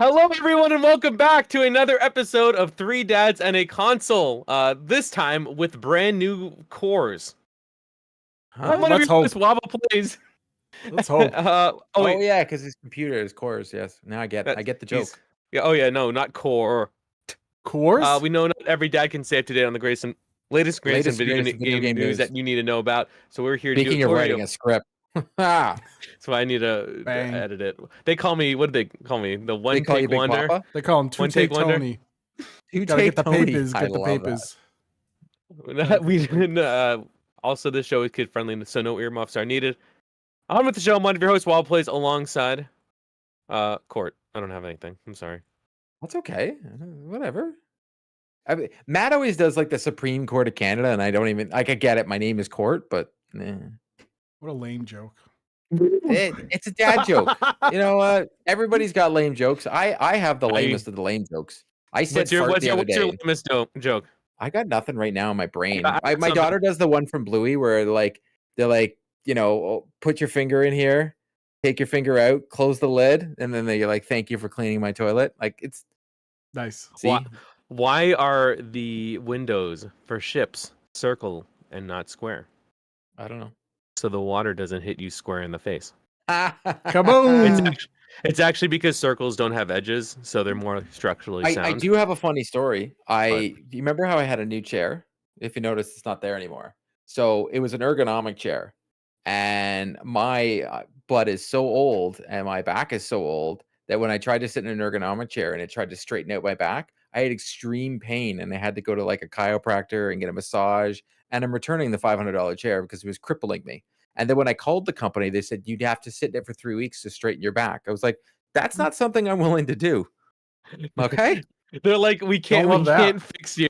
Hello, everyone, and welcome back to another episode of Three Dads and a Console. This time with brand new cores. Huh? One of your hosts, Wobble Plays. Let's hope. Oh wait, yeah, because his computer is cores. Yes, now I get the joke. Yeah. Oh yeah, no, not core. Cores? We know not every dad can stay up to date on the latest video game news that you need to know about. So we're here. Speaking of writing a script, so I need to edit it. They call me. What do they call me? The one take wonder. Papa? They call him Two Take Tony. Gotta get the papers. Get the papers. Also, this show is kid friendly, so no earmuffs are needed. On with the show. I'm one of your hosts, Wild Plays, alongside Court. I don't have anything. I'm sorry. That's okay. Whatever. Matt always does like the Supreme Court of Canada, and I don't even like. I get it. My name is Court, but what a lame joke. It's a dad joke. You know what? Everybody's got lame jokes. I have the lamest of the lame jokes. I said what's your lamest joke? I got nothing right now in my brain. My daughter does the one from Bluey where they're like, you know, put your finger in here, take your finger out, close the lid, and then they're like, thank you for cleaning my toilet. Like, it's nice. See? Why are the windows for ships circle and not square? I don't know. So the water doesn't hit you square in the face. Kaboom! It's actually because circles don't have edges, so they're more structurally sound. I do have a funny story. Do you remember how I had a new chair? If you notice, it's not there anymore. So it was an ergonomic chair, and my butt is so old and my back is so old that when I tried to sit in an ergonomic chair and it tried to straighten out my back, I had extreme pain and I had to go to like a chiropractor and get a massage. And I'm returning the $500 chair because it was crippling me. And then when I called the company, they said, you'd have to sit in it for 3 weeks to straighten your back. I was like, that's not something I'm willing to do. Okay. They're like, we can't fix you.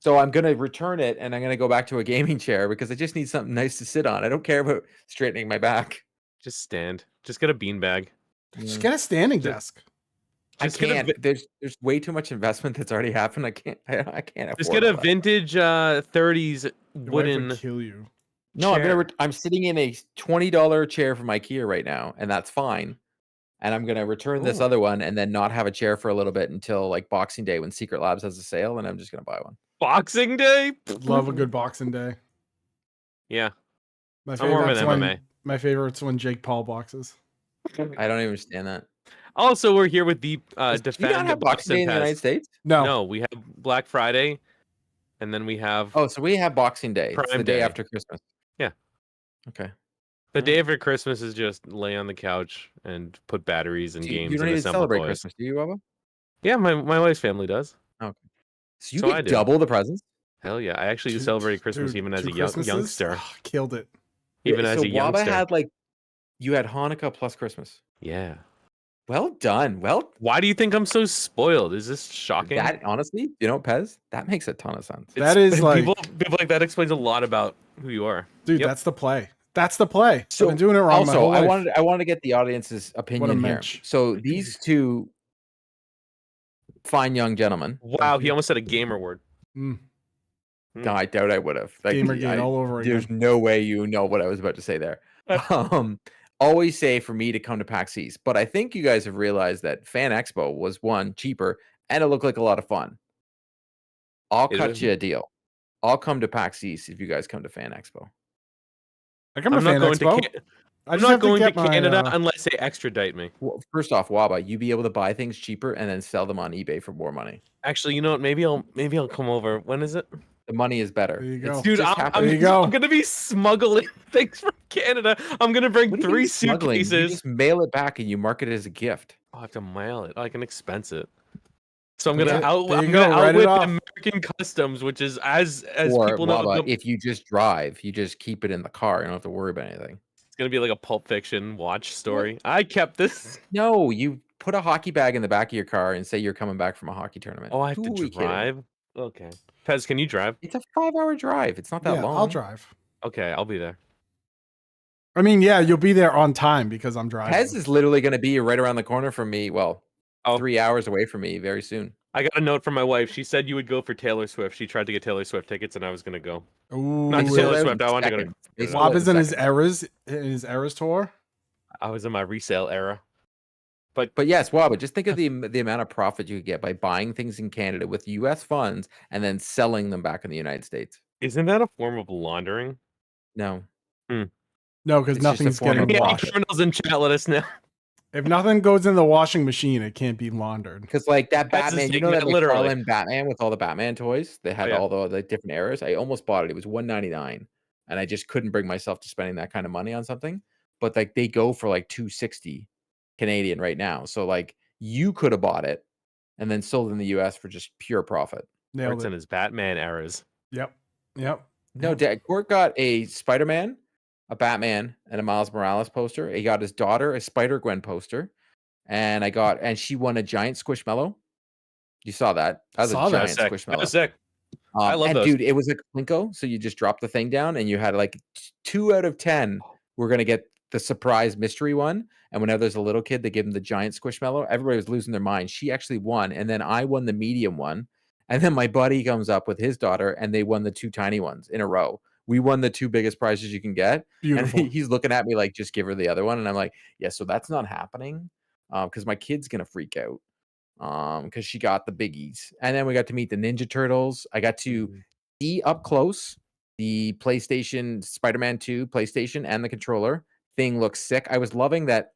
So I'm going to return it and I'm going to go back to a gaming chair because I just need something nice to sit on. I don't care about straightening my back. Just stand. Just get a beanbag. Just get a standing desk. I can't. There's way too much investment that's already happened. I can't afford. Just get a vintage 30s wooden. Would kill you. No, I'm sitting in a $20 chair from IKEA right now, and that's fine. And I'm gonna return this other one and then not have a chair for a little bit until like Boxing Day when Secret Labs has a sale, and I'm just gonna buy one. Boxing Day? Love a good Boxing Day. Yeah. My favorite's when Jake Paul boxes. I don't understand that. Also, we're here with the Do you not have Boxing Day in the United States? No, we have Black Friday, and then we have. Oh, so we have Boxing Day. It's the day after Christmas. Yeah. Okay. The day after Christmas is just lay on the couch and put batteries and games. You don't and even celebrate Christmas, do you, Bubba? Yeah, my wife's family does. Okay. So you get double the presents? Hell yeah! I actually celebrated Christmas even as a youngster. Oh, killed it. Even as a youngster. Wabba you had Hanukkah plus Christmas. Yeah. Well done. Why do you think I'm so spoiled? Is this shocking? That honestly, you know, Pez, that makes a ton of sense. That is like people like that explains a lot about who you are, dude. Yep. That's the play. That's the play. So I've been doing it wrong. Also, I wanted to get the audience's opinion here. So these two fine young gentlemen. Wow, he almost said a gamer word. No, I doubt I would have. Gamer all over again. There's no way you know what I was about to say there. Always say for me to come to PAX East, but I think you guys have realized that Fan Expo was cheaper and it looked like a lot of fun. I'll cut you a deal. I'll come to PAX East if you guys come to Fan Expo. I'm not going to Canada unless they extradite me. Well, first off, Waba, you be able to buy things cheaper and then sell them on eBay for more money. Actually, you know what? Maybe I'll come over. When is it? The money is better. There you go. Dude, I'm gonna be smuggling things from Canada. I'm gonna bring 3 suitcases. You just mail it back and you mark it as a gift. I have to mail it. I can expense it. So I'm gonna outwit American customs, which is as people know. If you just drive, you just keep it in the car. You don't have to worry about anything. It's gonna be like a Pulp Fiction watch story. What? I kept this. No, you put a hockey bag in the back of your car and say you're coming back from a hockey tournament. Oh, I have to drive. Okay. Pez, can you drive? It's a 5-hour drive. It's not that long. I'll drive. Okay, I'll be there. I mean, yeah, you'll be there on time because I'm driving. Pez is literally going to be right around the corner from me. Well, 3 hours away from me very soon. I got a note from my wife. She said you would go for Taylor Swift. She tried to get Taylor Swift tickets, and I was going to go. Ooh, not Taylor Swift. I wanted to go. Bob is in his Eras tour. I was in my resale era. But yes, wow, but just think of the amount of profit you could get by buying things in Canada with US funds and then selling them back in the United States. isn't that a form of laundering? No. Hmm. No, because It's just a nothing's form getting of Any washed. criminals in chat, let us know. If nothing goes in the washing machine, it can't be laundered. Because like that That's the Batman, you thing, know that literally. McFarlane Batman with all the Batman toys? They had Yeah. all the like different eras. I almost bought it. It was $199, and I just couldn't bring myself to spending that kind of money on something. But like they go for like 260 Canadian right now. So like you could have bought it and then sold in the US for just pure profit. Nailed Arts in it. his Batman eras. Yep. No, Dad, Court got a Spider-Man, a Batman, and a Miles Morales poster. He got his daughter a Spider-Gwen poster, and she won a giant Squishmallow. You saw that? That was Saw a that. That was giant sick. That Squishmallow. was sick. I love and those. dude, it was a Plinko, so you just drop the thing down, and you had like 2 out of 10 were gonna get the surprise mystery one. And whenever there's a little kid, they give him the giant Squishmallow. Everybody was losing their mind. She actually won, and then I won the medium one. And then my buddy comes up with his daughter, and they won the 2 tiny ones in a row. We won the 2 biggest prizes you can get. Beautiful. And he's looking at me like, just give her the other one. And I'm like, yeah, so that's not happening. Because my kid's gonna freak out. Because she got the biggies. And then we got to meet the Ninja Turtles. I got to see up close the PlayStation Spider-Man 2 PlayStation and the controller. Thing looks sick. I was loving that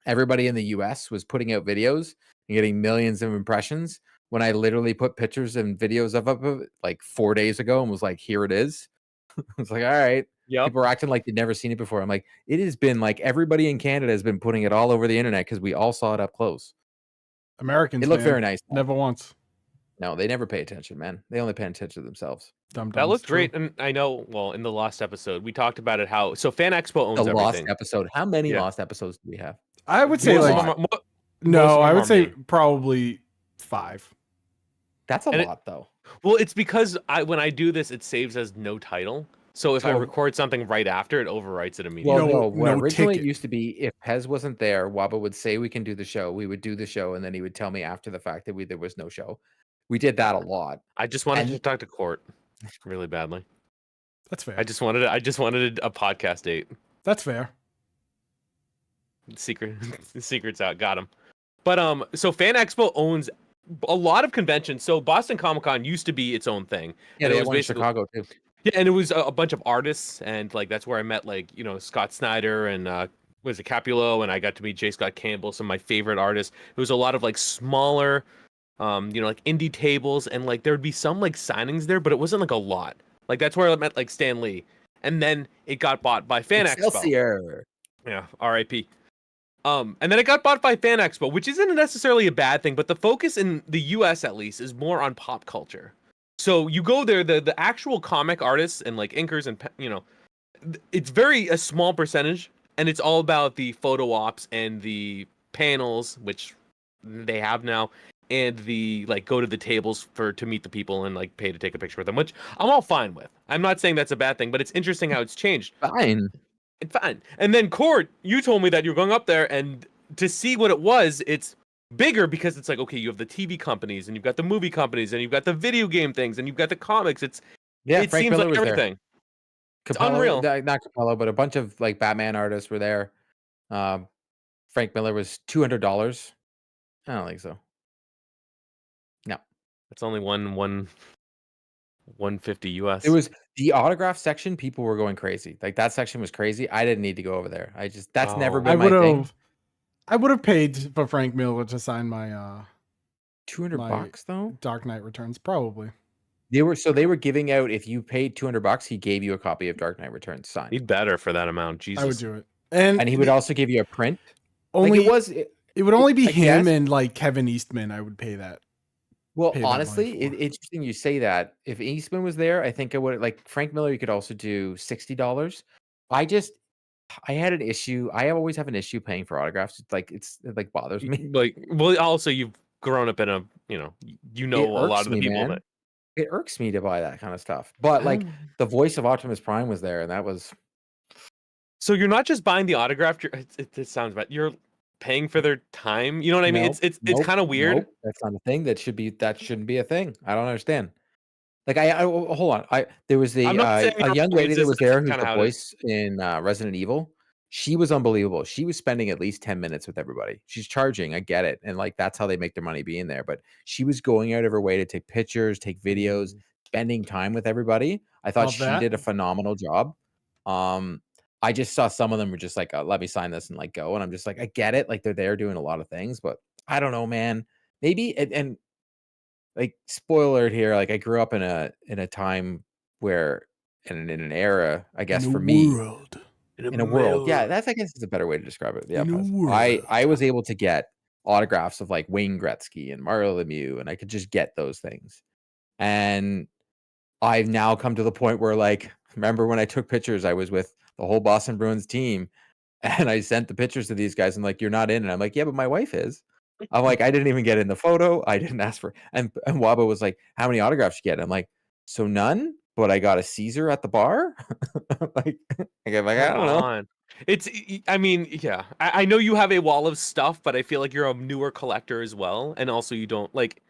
everybody in the US was putting out videos and getting millions of impressions when I literally put pictures and videos of it like 4 days ago and was like, here it is. It's like, all right. Yep. People are acting like they'd never seen it before. I'm like, it has been like everybody in Canada has been putting it all over the internet because we all saw it up close. Americans. It looked man. very nice. Never once. No, they never pay attention, man. They only pay attention to themselves. That looked great, and I know. Well, in the last episode, we talked about it. How Fan Expo owns The lost everything. episode. How many lost episodes do we have? I would say Most like of them are- no. I would say me. probably 5. That's a lot, though. Well, it's because when I do this, it saves as no title. So if I So- record something right after, it overwrites it immediately. Well, No- no, no originally ticket. it used to be if Pez wasn't there, Waba would say we can do the show. We would do the show, and then he would tell me after the fact that there was no show. We did that a lot. I just wanted to talk to Court really badly. That's fair. I just wanted a podcast date. That's fair. Secret's out. Got him. But so Fan Expo owns a lot of conventions. So Boston Comic Con used to be its own thing. Yeah, And they it had was one in basically Chicago too. Yeah, and it was a bunch of artists, and like that's where I met like Scott Snyder and was it Capulo, and I got to meet J. Scott Campbell, some of my favorite artists. It was a lot of like smaller, like indie tables, and like there would be some like signings there, but it wasn't like a lot. Like that's where I met like Stan Lee, and then it got bought by Fan Expo. Excelsior. Yeah, R.I.P. And then it got bought by Fan Expo, which isn't necessarily a bad thing, but the focus in the U.S. at least is more on pop culture. So you go there, the actual comic artists and like inkers and it's very a small percentage, and it's all about the photo ops and the panels, which they have now, and the like go to the tables to meet the people and like pay to take a picture with them, which I'm all fine with. I'm not saying that's a bad thing, but it's interesting how it's changed. Fine. It's fine. And then Court, you told me that you were going up there, and to see what it was, it's bigger because it's like, okay, you have the TV companies, and you've got the movie companies, and you've got the video game things, and you've got the comics. It Frank seems Miller like was everything. There. It's unreal. Not Capello, but a bunch of like Batman artists were there. Frank Miller was $200. I don't think so. No, It's only 150 US. it was the autograph section. People were going crazy. Like that section was crazy. I didn't need to go over there. That's never been my thing. I would have paid for Frank Miller to sign my $200 though. Dark Knight Returns, probably. They were giving out, if you paid $200, he gave you a copy of Dark Knight Returns signed. He'd better for that amount. Jesus. I would do it, and he would also give you a print. Only Like it would only be I him guess. and like Kevin Eastman. I would pay that. Well, pay that money honestly, for. interesting you say that. If Eastman was there, I think I would like Frank Miller. You could also do $60. I had an issue. I always have an issue paying for autographs. It bothers me. Like, well, also you've grown up in a, a lot of the people man. that. It irks me to buy that kind of stuff. But like the voice of Optimus Prime was there, and that was. So you're not just buying the autograph. It sounds bad. You're paying for their time. You know what I mean? It's kind of weird. Nope, that's not a thing. That shouldn't be a thing. I don't understand. Like I hold on. There was a young lady that was there who's the voice in Resident Evil. She was unbelievable. She was spending at least 10 minutes with everybody. She's charging, I get it. And like that's how they make their money being there. But she was going out of her way to take pictures, take videos, spending time with everybody. I thought she did a phenomenal job. I just saw some of them were just like, let me sign this and like go. And I'm just like, I get it. Like they're there doing a lot of things, but I don't know, man. Maybe and like spoiler alert here, like I grew up in a time where in an era, I guess for me, in a world. Yeah, that's I guess is a better way to describe it. Yeah, I was able to get autographs of like Wayne Gretzky and Mario Lemieux, and I could just get those things. And I've now come to the point where like, remember when I took pictures, I was with the whole Boston Bruins team, and I sent the pictures to these guys, and like, you're not in, and I'm like, yeah, but my wife is. I'm like, I didn't even get in the photo. I didn't ask for, and Waba was like, how many autographs you get? I'm like, so none, but I got a Caesar at the bar. like, I don't know. It's, I mean, yeah, I know you have a wall of stuff, but I feel like you're a newer collector as well, and also you don't like.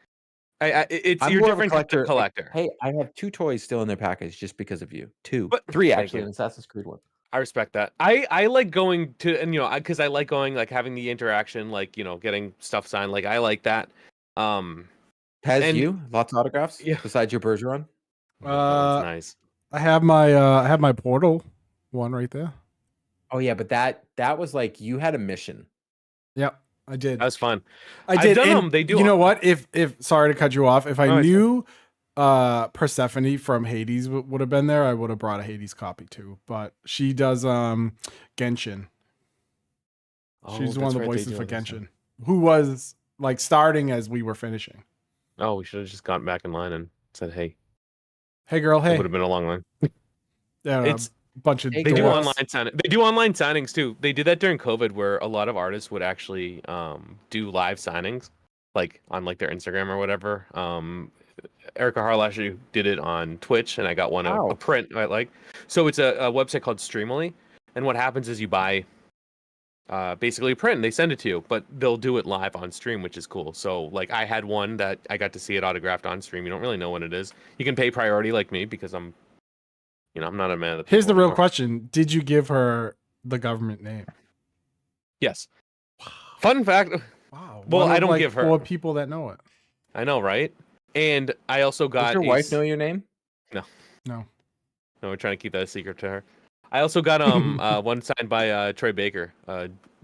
You're different collector. Hey, I have 2 toys still in their package just because of you. 3 actually, an Assassin's Creed one. I respect that. I like going to, and because I like going, like having the interaction, like getting stuff signed. Like I like that. Has you lots of autographs? Yeah. Besides your Bergeron. That's nice. I have my Portal one right there. Oh yeah, but that was like you had a mission. Yep, I did. That was fun. I did. Done them. They do. You know what? If sorry to cut you off. If I knew Persephone from Hades would have been there, I would have brought a Hades copy too. But she does Genshin. She's one of the voices for Genshin, who was like starting as we were finishing. Oh, we should have just gotten back in line and said, "Hey, girl, hey." It would have been a long line. Yeah, it's a bunch of. They do online signings. They do online signings too. They did that during COVID, where a lot of artists would actually do live signings, like on like their Instagram or whatever. Erica Harlash did it on Twitch, and I got one a print. Right, like, so it's a website called Streamily, and what happens is you buy basically a print and they send it to you, but they'll do it live on stream, which is cool. So like I had one that I got to see it autographed on stream. You don't really know when it is. You can pay priority like me because I'm not a man of the people. Here's the real question. Did you give her the government name? Yes. Wow. Fun fact. Wow. Well, I don't give her 4 people that know it. I know, right? And I also got. Does your wife know your name? No. No, we're trying to keep that a secret to her. I also got one signed by Troy Baker,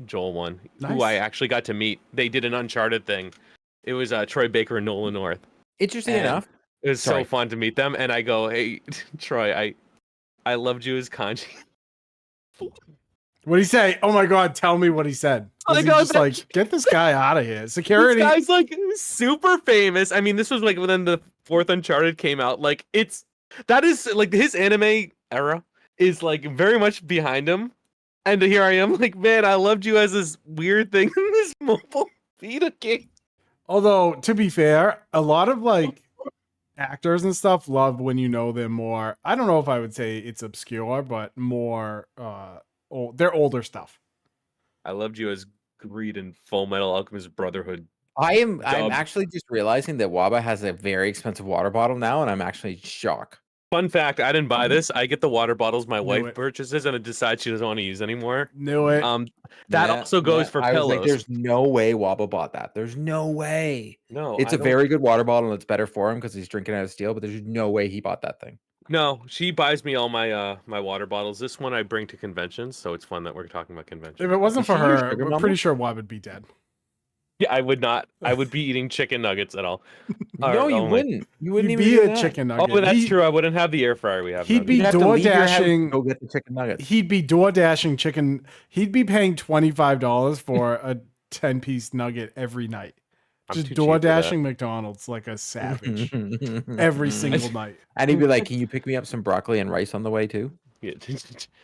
Joel one, who I actually got to meet. They did an Uncharted thing. It was Troy Baker and Nolan North. Interesting enough. It was so fun to meet them, and I go, "Hey, Troy, I loved you as Kanji." What'd he say? Oh my god, tell me what he said. Was he just like, get this guy out of here. Security. This guy's like super famous. I mean, this was like when the 4th Uncharted came out. Like that is like his anime era is like very much behind him. And here I am like, man, I loved you as this weird thing in this mobile Vita game. Although, to be fair, a lot of like actors and stuff love when you know them more. I don't know if I would say it's obscure, but more they're older stuff. I loved you as Greed in Full Metal Alchemist Brotherhood. I'm actually just realizing that Waba has a very expensive water bottle now, and I'm actually shocked. Fun fact, I didn't buy this. I get the water bottles my wife purchases and it decides she doesn't want to use anymore. Knew it. That also goes for pillows. Like, there's no way Waba bought that. There's no way. No, it's a very good water bottle and it's better for him because he's drinking out of steel, but there's no way he bought that thing. No, she buys me all my my water bottles. This one I bring to conventions, so it's fun that we're talking about conventions. If it wasn't for her, I'm pretty sure Wab would be dead. Yeah, I would not. I would be eating chicken nuggets at all. No, you wouldn't. You wouldn't even be a chicken nugget. Oh, but that's true. I wouldn't have the air fryer we have. He'd be door dashing. Go get the chicken nuggets. He'd be door dashing chicken. He'd be paying $25 for a 10-piece nugget every night. Just door dashing McDonald's like a savage every single night. And he'd be like, "Can you pick me up some broccoli and rice on the way too?" Yeah,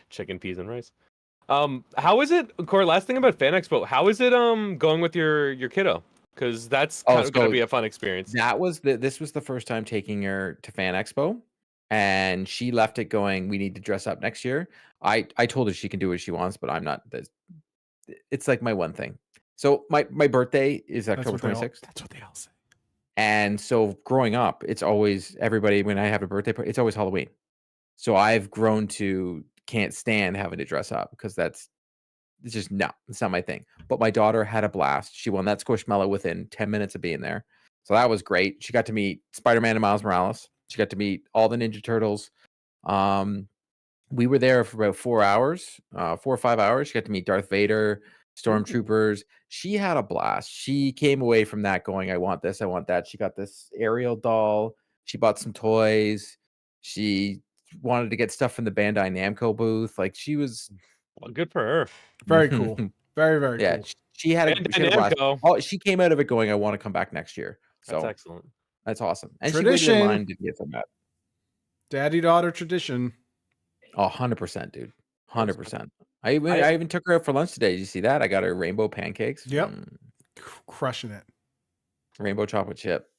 chicken, peas, and rice. How is it, Core? Last thing about Fan Expo, how is it going with your kiddo? Because that's kind of gonna be a fun experience. This was the first time taking her to Fan Expo, and she left it going, "We need to dress up next year." I told her she can do what she wants, but I'm not. It's like my one thing. So my birthday is October 26th. That's what they all say. And so growing up, it's always everybody when I have a birthday party, it's always Halloween. So I've grown to can't stand having to dress up because that's it's just no, it's not my thing. But my daughter had a blast. She won that Squishmallow within 10 minutes of being there. So that was great. She got to meet Spider-Man and Miles Morales. She got to meet all the Ninja Turtles. We were there for about 4 hours, 4 or 5 hours. She got to meet Darth Vader, stormtroopers. She had a blast. She came away from that going, I want this, I want that. She got this Ariel doll. She bought some toys. She wanted to get stuff from the Bandai Namco booth. Like she was Well, good for her. Very cool. Very, very yeah, cool. she had Bandai a blast. Namco. Oh, she came out of it going, I want to come back next year. So That's excellent. that's awesome. And Tradition. she waited in line to get some that. Daddy-daughter tradition. Oh, 100%, dude. 100%. I even took her out for lunch today. Did you see that? I got her rainbow pancakes. Yep. Crushing it. Rainbow chocolate chip.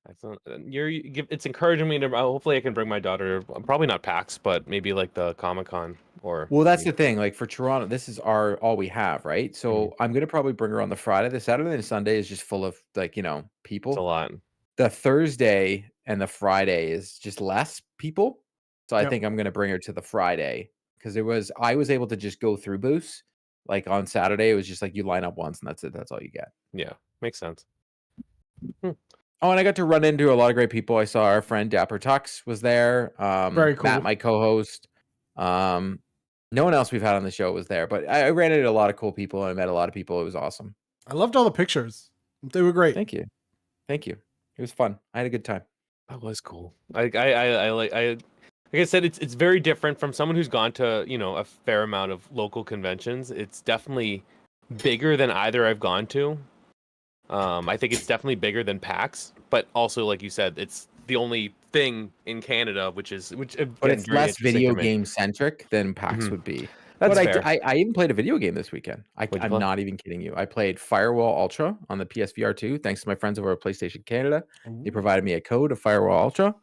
Excellent. It's encouraging me to. Hopefully, I can bring my daughter. Probably not PAX, but maybe like the Comic-Con or. Well, that's the thing. Like for Toronto, this is all we have, right? So I'm gonna probably bring her on the Friday. The Saturday and Sunday is just full of like people. It's a lot. The Thursday and the Friday is just less people. So I Yep. think I'm gonna bring her to the Friday because I was able to just go through booths. Like on Saturday, it was just like you line up once and that's it. That's all you get. Yeah, makes sense. Oh, and I got to run into a lot of great people. I saw our friend Dapper Tux was there. Very cool. Matt, my co-host. No one else we've had on the show was there, but I ran into a lot of cool people and I met a lot of people. It was awesome. I loved all the pictures. They were great. Thank you. It was fun. I had a good time. That was cool. Like I said, it's very different from someone who's gone to a fair amount of local conventions. It's definitely bigger than either I've gone to. I think it's definitely bigger than PAX, but also like you said, it's the only thing in Canada but it's less video game centric than PAX would be. That's but fair. I even played a video game this weekend. I'm play? not even kidding you. I played Firewall Ultra on the PSVR 2, thanks to my friends over at PlayStation Canada. They provided me a code of Firewall Ultra,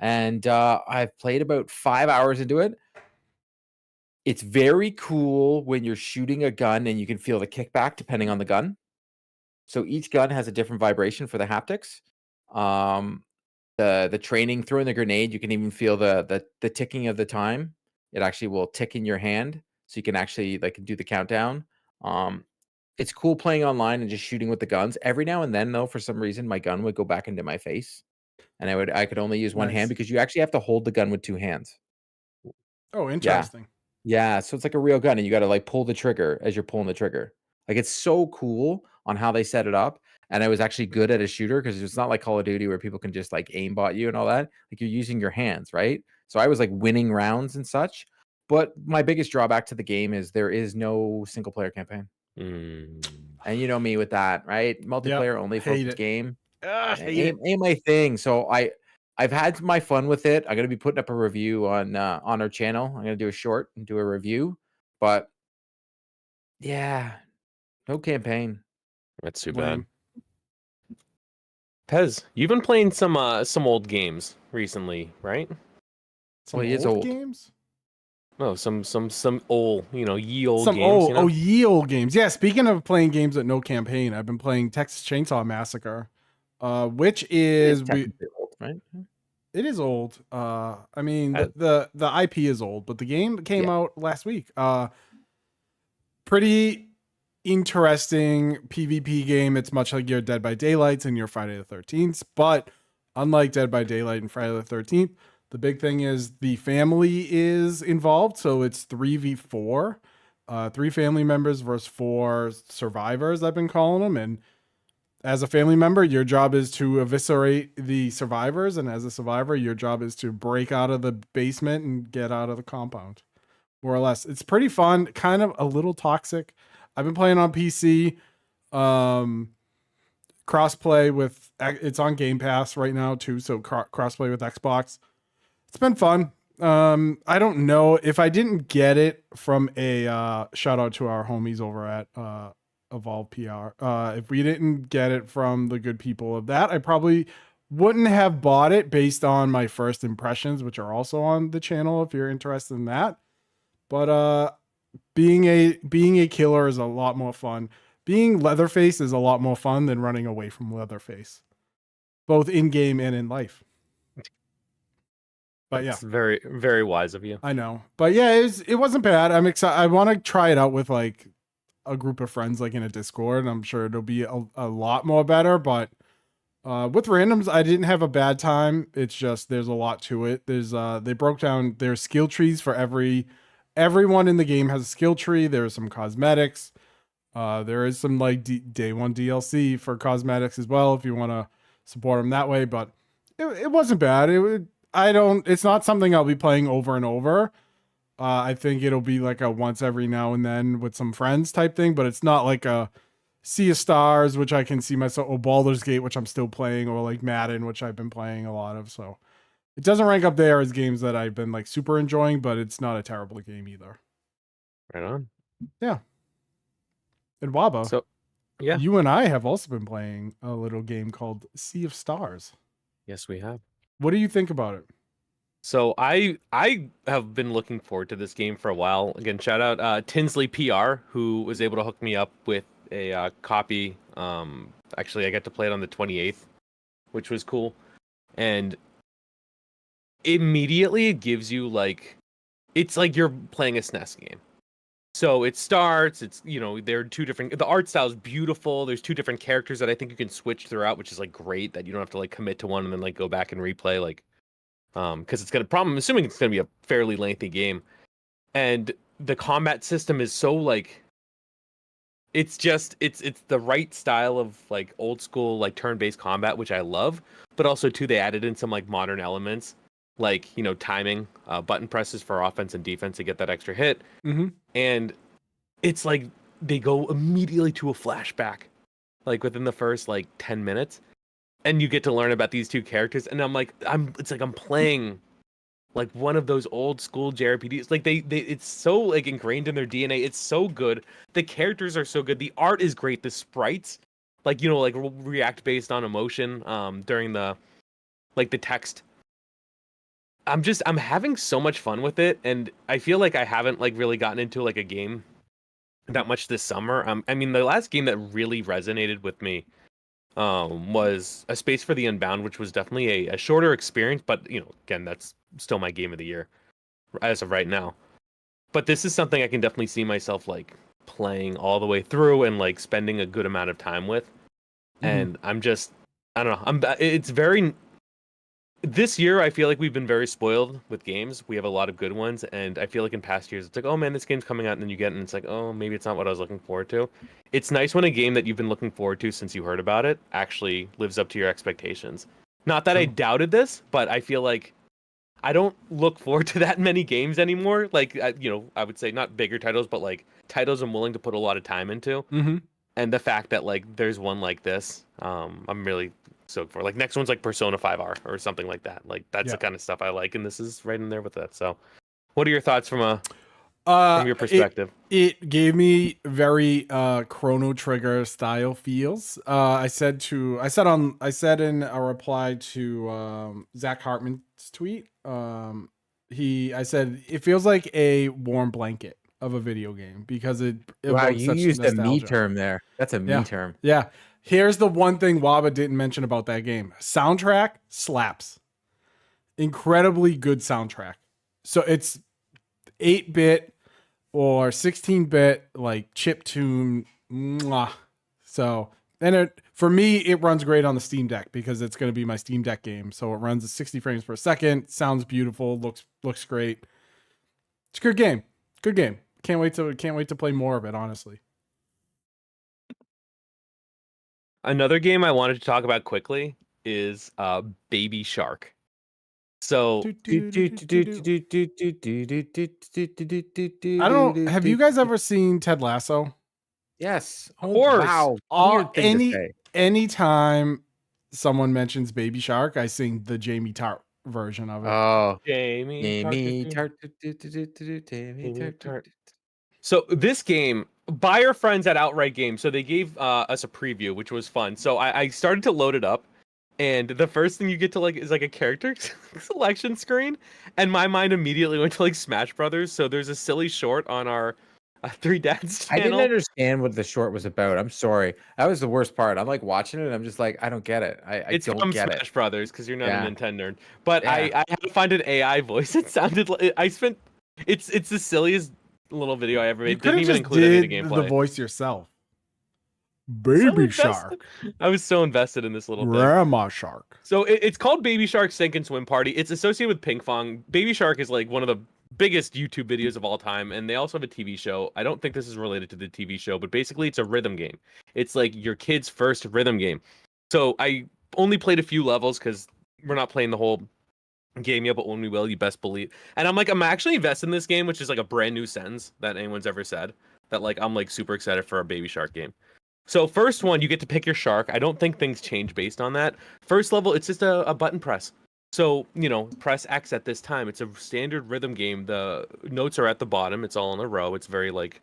and I've played about 5 hours into it. It's very cool when you're shooting a gun and you can feel the kickback depending on the gun. So each gun has a different vibration for the haptics. The training, throwing the grenade, you can even feel the ticking of the time. It actually will tick in your hand, so you can actually like do the countdown. It's cool playing online and just shooting with the guns. Every now and then, though, for some reason, my gun would go back into my face, and I could only use one hand because you actually have to hold the gun with 2 hands. Oh, interesting. Yeah, so it's like a real gun, and you got to like pull the trigger as you're pulling the trigger. Like it's so cool on how they set it up. And I was actually good at a shooter because it's not like Call of Duty where people can just like aimbot you and all that. Like you're using your hands, right? So I was like winning rounds and such. But my biggest drawback to the game is there is no single player campaign. And you know me with that, right? Multiplayer only focused game. Ain't my thing. So I've had my fun with it. I'm gonna be putting up a review on our channel. I'm gonna do a short and do a review. But yeah, no campaign. That's too bad. Pez, you've been playing some old games recently, right? Some old games? No, some old, ye old some games. Old, ye old games. Yeah, speaking of playing games with no campaign, I've been playing Texas Chainsaw Massacre, which is old, right? It is old. I mean, the IP is old, but the game came out last week. Pretty interesting PvP game. It's much like your Dead by Daylight and your Friday the 13th, but unlike Dead by Daylight and Friday the 13th, the big thing is the family is involved. So it's 3v4, 3 family members versus 4 survivors, I've been calling them. And as a family member, your job is to eviscerate the survivors. And as a survivor, your job is to break out of the basement and get out of the compound, more or less. It's pretty fun, kind of a little toxic. I've been playing on PC, crossplay with, it's on Game Pass right now too. So crossplay with Xbox. It's been fun. I don't know if I didn't get it from a, shout out to our homies over at, Evolve PR. If we didn't get it from the good people of that, I probably wouldn't have bought it based on my first impressions, which are also on the channel if you're interested in that. But, being a killer is a lot more fun. Being Leatherface is a lot more fun than running away from Leatherface, both in game and in life. But yeah, That's very, very wise of you. I know. But yeah, it wasn't bad. I'm excited. I want to try it out with like a group of friends, like in a Discord. I'm sure it'll be a lot more better. But with randoms, I didn't have a bad time. It's just there's a lot to it. There's they broke down their skill trees for everyone in the game has a skill tree. There's some cosmetics. There is some like day one DLC for cosmetics as well if you want to support them that way. But it wasn't bad. It's not something I'll be playing over and over. I think it'll be like a once every now and then with some friends type thing, but it's not like a Sea of Stars, which I can see myself, or Baldur's Gate, which I'm still playing, or like Madden, which I've been playing a lot of. So it doesn't rank up there as games that I've been like super enjoying, but it's not a terrible game either. Right on. Yeah. And Waba, So, yeah. you and I have also been playing a little game called Sea of Stars. Yes, we have. What do you think about it? So I have been looking forward to this game for a while. Again, shout out Tinsley PR, who was able to hook me up with a copy. Actually, I got to play it on the 28th, which was cool. And immediately it gives you like, it's like you're playing a SNES game. So it starts, it's, you know, there are two different, the art style is beautiful. There's two different characters that I think you can switch throughout, which is like great that you don't have to like commit to one and then like go back and replay like, because it's I'm assuming it's gonna be a fairly lengthy game, and the combat system is so like, it's the right style of like old school like turn-based combat, which I love, but also too they added in some like modern elements, like, you know, timing, button presses for offense and defense to get that extra hit, and it's like they go immediately to a flashback, like within the first like 10 minutes. And you get to learn about these two characters, and it's like I'm playing like one of those old school JRPGs. Like they it's so like ingrained in their DNA. It's so good. The characters are so good. The art is great. The sprites, like, you know, like react based on emotion during the like the text. I'm having so much fun with it, and I feel like I haven't like really gotten into like a game that much this summer. I mean, the last game that really resonated with me was A Space for the Unbound, which was definitely a shorter experience, but, you know, again, that's still my game of the year as of right now. But this is something I can definitely see myself like playing all the way through and like spending a good amount of time with. And I don't know, it's very, this year I feel like we've been very spoiled with games. We have a lot of good ones, and I feel like in past years it's like, oh man, this game's coming out, and then you get it and it's like, oh, maybe it's not what I was looking forward to. It's nice when a game that you've been looking forward to since you heard about it actually lives up to your expectations. Not that I doubted this, but I feel like I don't look forward to that many games anymore. Like, you know, I would say not bigger titles, but like titles I'm willing to put a lot of time into. And the fact that like there's one like this, I'm really stoked for. Like next one's like Persona 5R or something like that. Like that's the kind of stuff I like, and this is right in there with that. So, what are your thoughts from your perspective? It gave me very Chrono Trigger style feels. I said in a reply to Zach Hartman's tweet. I said it feels like a warm blanket of a video game because it wow, you used nostalgia. a me term there. That's a me term. Yeah. Here's the one thing Waba didn't mention about that game. Soundtrack slaps. Incredibly good soundtrack. So it's 8-bit or 16-bit like chiptune. Mwah. So then for me, it runs great on the Steam Deck because it's going to be my Steam Deck game. So it runs at 60 frames per second. Sounds beautiful. Looks great. It's a good game. Good game. Can't wait to play more of it, honestly. Another game I wanted to talk about quickly is Baby Shark. So I don't. Have you guys ever seen Ted Lasso? Yes. Of course. Wow. Anytime someone mentions Baby Shark, I sing the Jamie Tart version of it. Oh, Jamie Tart. So this game, by our friends at Outright Games, so they gave us a preview, which was fun. So I started to load it up, and the first thing you get to like is like a character selection screen, and my mind immediately went to like Smash Brothers. So there's a silly short on our Three Dads I didn't channel. understand what the short was about. I'm sorry. That was the worst part. I'm like watching it and I'm just like, I don't get it. I It's don't from get it. Smash Brothers because you're not a Yeah. Nintendo nerd. But Yeah. I had to find an AI voice. It sounded like I spent. It's the silliest little video I ever You made. could Didn't have even just include any of the did the gameplay. voice yourself. So Baby invested. Shark. I was so invested in this little thing. Grandma Shark. So it's called Baby Shark Sink and Swim Party. It's associated with Ping Pong. Baby Shark is like one of the biggest YouTube videos of all time, and they also have a TV show. I don't think this is related to the TV show, but basically it's a rhythm game. It's like your kid's first rhythm game. So I only played a few levels because we're not playing the whole game yet, but when we will, you best believe. And I'm actually invested in this game, which is like a brand new sentence that anyone's ever said. That like I'm like super excited for a Baby Shark game. So first one, you get to pick your shark. I don't think things change based on that. First level, it's just a button press. So, press X at this time. It's a standard rhythm game. The notes are at the bottom. It's all in a row. It's very like,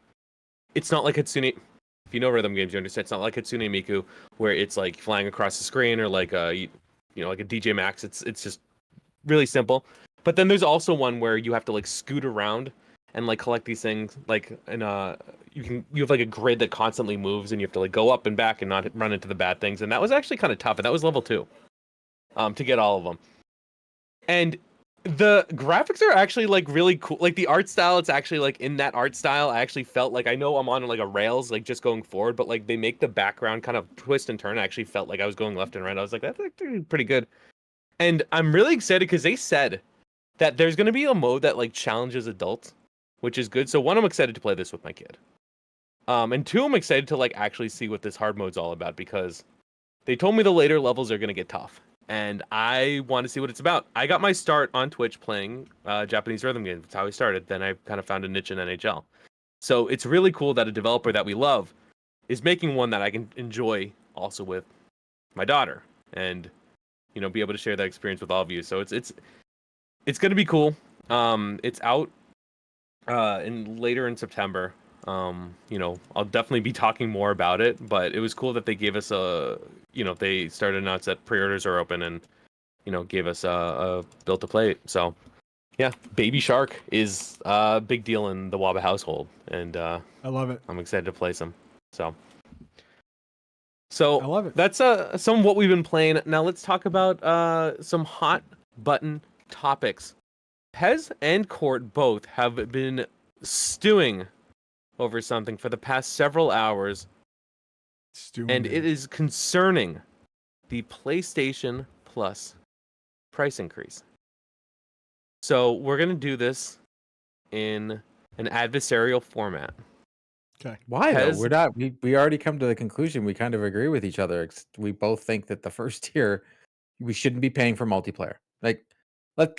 it's not like Hatsune. If you know rhythm games, you understand. It's not like Hatsune Miku, where it's like flying across the screen or like like a DJ Max. It's just really simple. But then there's also one where you have to like scoot around and like collect these things like in you have like a grid that constantly moves and you have to like go up and back and not run into the bad things, and that was actually kind of tough, and that was level 2 to get all of them. And the graphics are actually like really cool, like the art style. It's actually like in that art style I actually felt like I know I'm on like a rails like just going forward, but like they make the background kind of twist and turn. I actually felt like I was going left and right. I was like, that's actually pretty good. And I'm really excited because they said that there's going to be a mode that like challenges adults, which is good. So one, I'm excited to play this with my kid. And two, I'm excited to like actually see what this hard mode's all about, because they told me the later levels are going to get tough, and I want to see what it's about. I got my start on Twitch playing Japanese rhythm games. That's how I started. Then I kind of found a niche in NHL. So it's really cool that a developer that we love is making one that I can enjoy also with my daughter, and be able to share that experience with all of you. So it's going to be cool. It's out later in September. I'll definitely be talking more about it, but it was cool that they gave us they started to announce that pre-orders are open and, gave us a built to play. So yeah, Baby Shark is a big deal in the Waba household, and I love it. I'm excited to play some. So I love it. That's some of what we've been playing. Now let's talk about some hot button topics. Pez and Court both have been stewing over something for the past several hours, and it is concerning the PlayStation Plus price increase. So we're going to do this in an adversarial format. Okay. Why though? We're not. We already come to the conclusion. We kind of agree with each other. We both think that the first tier, we shouldn't be paying for multiplayer. Like,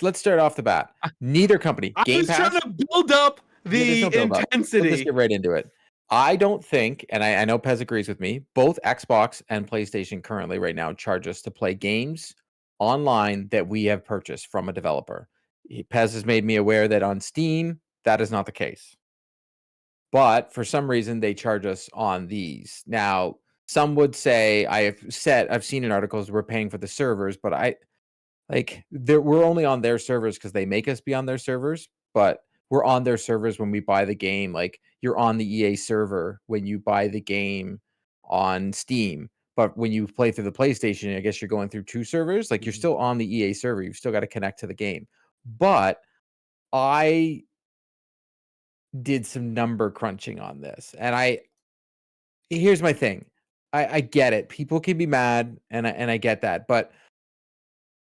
let's start off the bat. Neither company. Game Pass. I was trying to build up the intensity. We'll just get right into it. I don't think, and I know Pez agrees with me, both Xbox and PlayStation currently right now charge us to play games online that we have purchased from a developer. Pez has made me aware that on Steam, that is not the case. But for some reason, they charge us on these. Now, some would say, I've seen in articles we're paying for the servers, but we're only on their servers because they make us be on their servers, but we're on their servers when we buy the game. Like, you're on the EA server when you buy the game on Steam. But when you play through the PlayStation, I guess you're going through 2 servers. Like, you're still on the EA server. You've still got to connect to the game. But I did some number crunching on this, and here's my thing. I get it. People can be mad, and I get that, but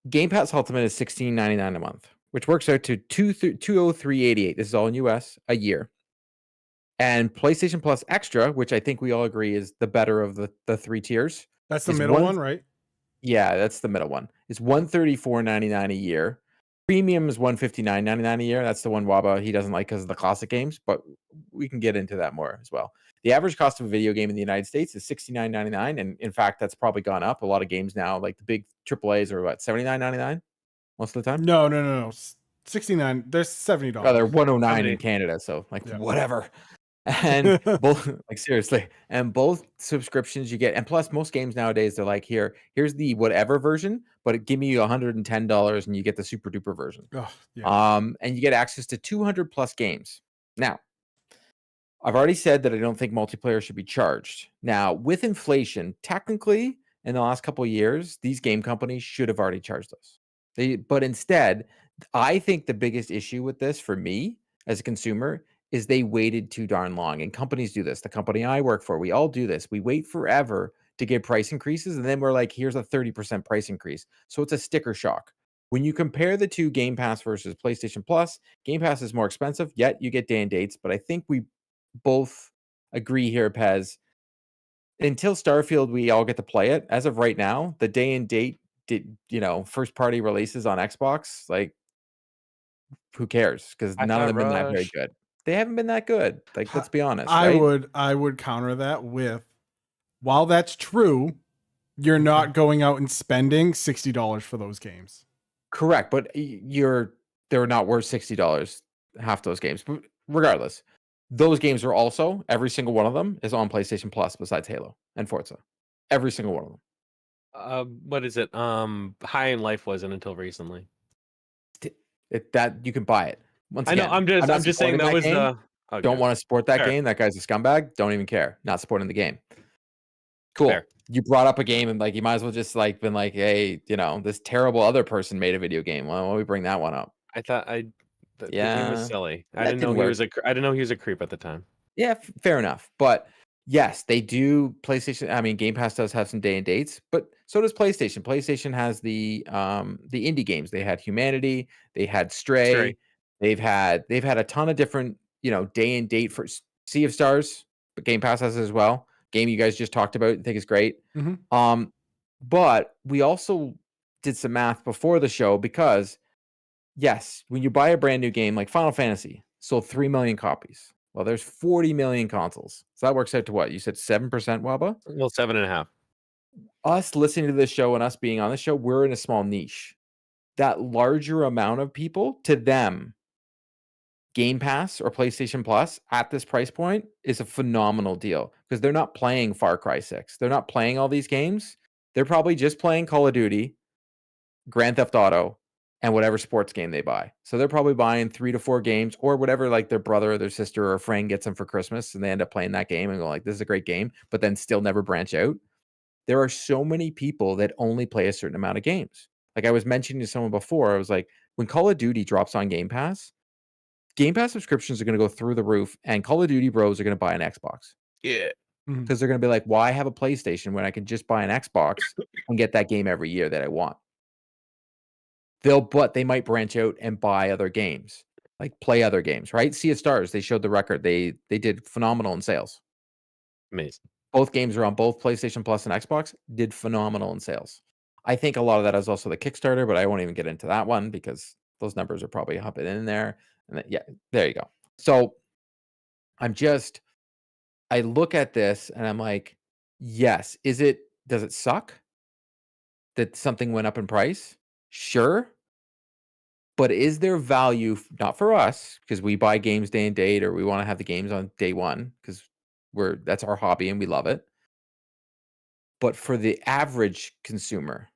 Game Pass Ultimate is $16.99 a month, which works out to $203.88. This is all in US a year. And PlayStation Plus Extra, which I think we all agree is the better of the 3 tiers. That's the middle one, right? Yeah, that's the middle one. It's $134.99 a year. Premium is $159.99 a year. That's the one Waba he doesn't like because of the classic games, but we can get into that more as well. The average cost of a video game in the United States is $69.99, and in fact, that's probably gone up. A lot of games now, like the big AAAs, are what, $79.99 most of the time. No. 69. There's $70. Oh, they're 109 in Canada, so whatever. And both, like, seriously, and both subscriptions you get, and plus most games nowadays, they're like, here's the whatever version, but give me $110 and you get the super duper version. Oh, yeah. And you get access to 200 plus games. Now, I've already said that I don't think multiplayer should be charged. Now, with inflation, technically, in the last couple of years, these game companies should have already charged us. But instead, I think the biggest issue with this for me as a consumer is they waited too darn long. And companies do this. The company I work for, we all do this. We wait forever to get price increases, and then we're like, here's a 30% price increase. So it's a sticker shock. When you compare the two, Game Pass versus PlayStation Plus, Game Pass is more expensive, yet you get day and dates. But I think we both agree here, Pez, until Starfield, we all get to play it. As of right now, the day and date, first party releases on Xbox, like, who cares? Because none of them have been that very good. They haven't been that good. Like, let's be honest. I right? I would counter that with, while that's true, you're not going out and spending $60 for those games. Correct, but they're not worth $60, half those games. But regardless, those games are also, every single one of them is on PlayStation Plus besides Halo and Forza. Every single one of them. What is it? High in Life wasn't until recently. That you can buy it. Once again, I know. I'm just saying that was the. Okay. Don't want to support that game. That guy's a scumbag. Don't even care. Not supporting the game. Cool. Fair. You brought up a game and like you might as well just like been like, hey, this terrible other person made a video game. Well, why don't we bring that one up? I thought the game was silly. I didn't know he was a creep at the time. Yeah, fair enough. But yes, they do. PlayStation. I mean, Game Pass does have some day and dates, but so does PlayStation. PlayStation has the indie games. They had Humanity. They had Stray. They've had a ton of different day and date for Sea of Stars, but Game Pass has it as well. Game you guys just talked about, I think is great. Mm-hmm. But we also did some math before the show because yes, when you buy a brand new game like Final Fantasy, sold 3 million copies. Well, there's 40 million consoles. So that works out to what? You said 7%, Waba? Well, 7.5. Us listening to this show and us being on the show, we're in a small niche. That larger amount of people, to them, Game Pass or PlayStation Plus at this price point is a phenomenal deal because they're not playing Far Cry 6. They're not playing all these games. They're probably just playing Call of Duty, Grand Theft Auto, and whatever sports game they buy. So they're probably buying 3 to 4 games or whatever, like their brother or their sister or a friend gets them for Christmas, and they end up playing that game and go like, this is a great game, but then still never branch out. There are so many people that only play a certain amount of games. Like I was mentioning to someone before, I was like, when Call of Duty drops on Game Pass subscriptions are going to go through the roof, and Call of Duty bros are going to buy an Xbox. Yeah. Because they're going to be like, why have a PlayStation when I can just buy an Xbox and get that game every year that I want? But they might branch out and buy other games, like play other games, right? Sea of Stars, they showed the record. They did phenomenal in sales. Amazing. Both games are on both PlayStation Plus and Xbox, did phenomenal in sales. I think a lot of that is also the Kickstarter, but I won't even get into that one because those numbers are probably hopping in there. And yeah, there you go. So I look at this and I'm like, yes, does it suck that something went up in price? Sure. But is there value, not for us, because we buy games day and date, or we want to have the games on day one because that's our hobby and we love it. But for the average consumer,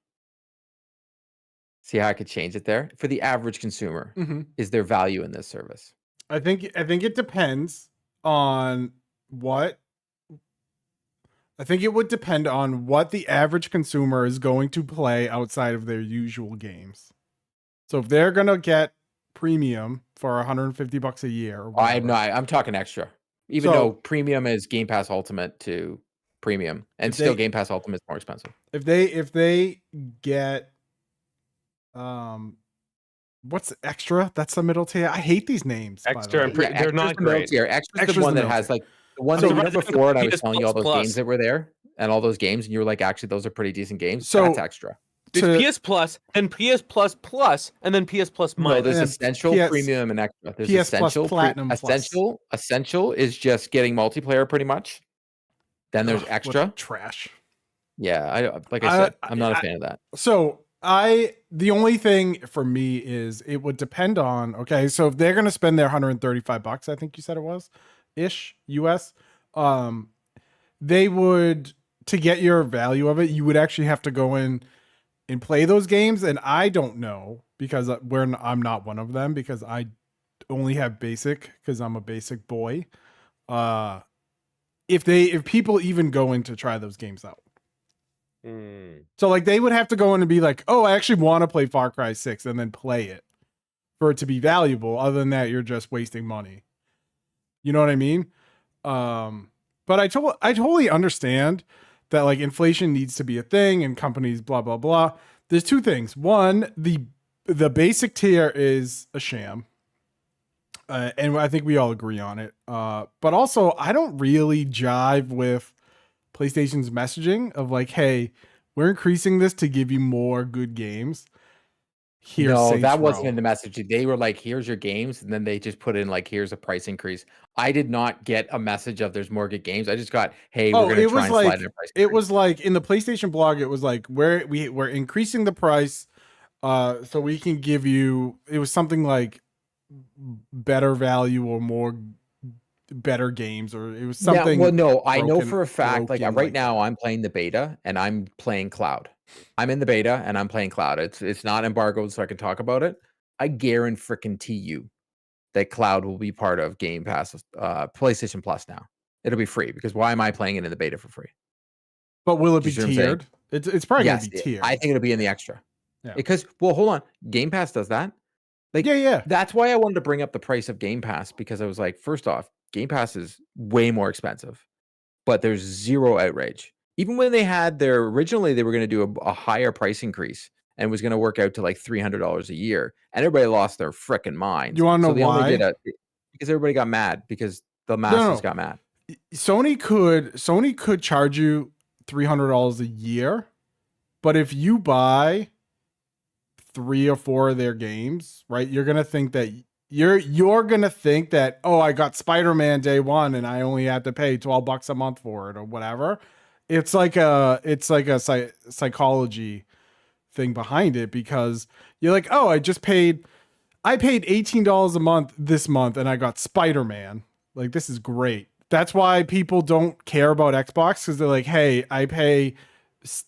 see how I could change it there? For the average consumer, is there value in this service? I think it depends on what. I think it would depend on what the average consumer is going to play outside of their usual games. So if they're gonna get premium for $150 a year, I'm talking extra. Even though premium is Game Pass Ultimate to premium, and still Game Pass Ultimate is more expensive. If they get what's extra? That's the middle tier. I hate these names. Extra and they're not great. Extra's the one that has like the one that before, and I was telling you all those games that were there and all those games, and you were like, actually, those are pretty decent games. So that's extra. It's PS Plus, and PS Plus Plus, and then PS Plus Minus. No, there's Essential, Premium, and Extra. There's PS Essential, Plus, Platinum, Essential is just getting multiplayer pretty much. Then there's Extra. Trash. Yeah, like I said, I'm not a fan of that. So the only thing for me is it would depend on, okay, so if they're going to spend their $135, I think you said it was, ish, US, they would, to get your value of it, you would actually have to go in and play those games. And I don't know, because I'm not one of them, because I only have basic, because I'm a basic boy. if people even go in to try those games out. Mm. So like they would have to go in and be like, oh, I actually want to play Far Cry 6 and then play it for it to be valuable. Other than that, you're just wasting money. You know what I mean? But I totally understand that like inflation needs to be a thing and companies blah blah blah. There's two things. One, the basic tier is a sham. And I think we all agree on it. But also, I don't really jive with PlayStation's messaging of like, hey, we're increasing this to give you more good games. Here's No, Saints that Row. wasn't in the message. They were like, here's your games. And then they just put in like, here's a price increase. I did not get a message of there's more good games. I just got, hey, we're going to try and slide in a price increase. It was like in the PlayStation blog, it was like, we're increasing the price so we can give you, it was something like better value or more better games, or it was something. Yeah, well, no, I know for a fact, like right now I'm playing the beta and I'm playing cloud. I'm in the beta and I'm playing cloud. It's not embargoed, so I can talk about it. I guarantee you that cloud will be part of Game Pass, PlayStation Plus now. It'll be free because why am I playing it in the beta for free? But will it be tiered? It's probably gonna be tiered. I think it'll be in the extra. Yeah. Because, well, hold on, Game Pass does that. Like, yeah. That's why I wanted to bring up the price of Game Pass, because I was like, first off, Game Pass is way more expensive, but there's zero outrage. Even when they had originally they were going to do a higher price increase and it was going to work out to like $300 a year, and everybody lost their frickin' mind. You want to know why? Because everybody got mad because the masses got mad. Sony could charge you $300 a year, but if you buy 3 or 4 of their games, right, you're gonna think that you're gonna think that, oh, I got Spider-Man day one and I only have to pay $12 a month for it or whatever. It's like a psychology thing behind it, because you're like, oh, I paid $18 a month this month and I got Spider-Man. Like, this is great. That's why people don't care about Xbox, because they're like, hey, I pay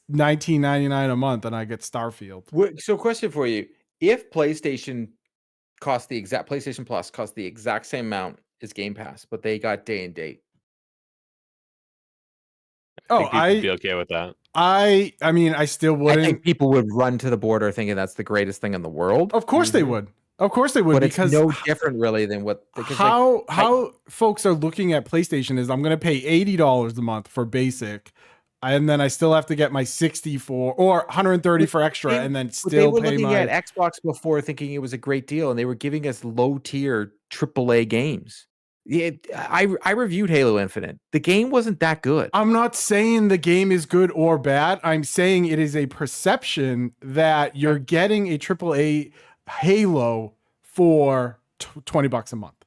$19.99 a month and I get Starfield. So question for you. If PlayStation Plus cost the exact same amount as Game Pass, but they got day and date. I'd be okay with that. I mean, I still wouldn't. I think people would run to the border thinking that's the greatest thing in the world. Of course they would. Of course they would, but because it's no different really than what. How folks are looking at PlayStation is, I'm going to pay $80 a month for basic, and then I still have to get my 64 or 130 for extra, and then still they were pay looking at Xbox before thinking it was a great deal, and they were giving us low tier AAA games. I reviewed Halo Infinite. The game wasn't that good. I'm not saying the game is good or bad. I'm saying it is a perception that you're getting a AAA Halo for $20 a month.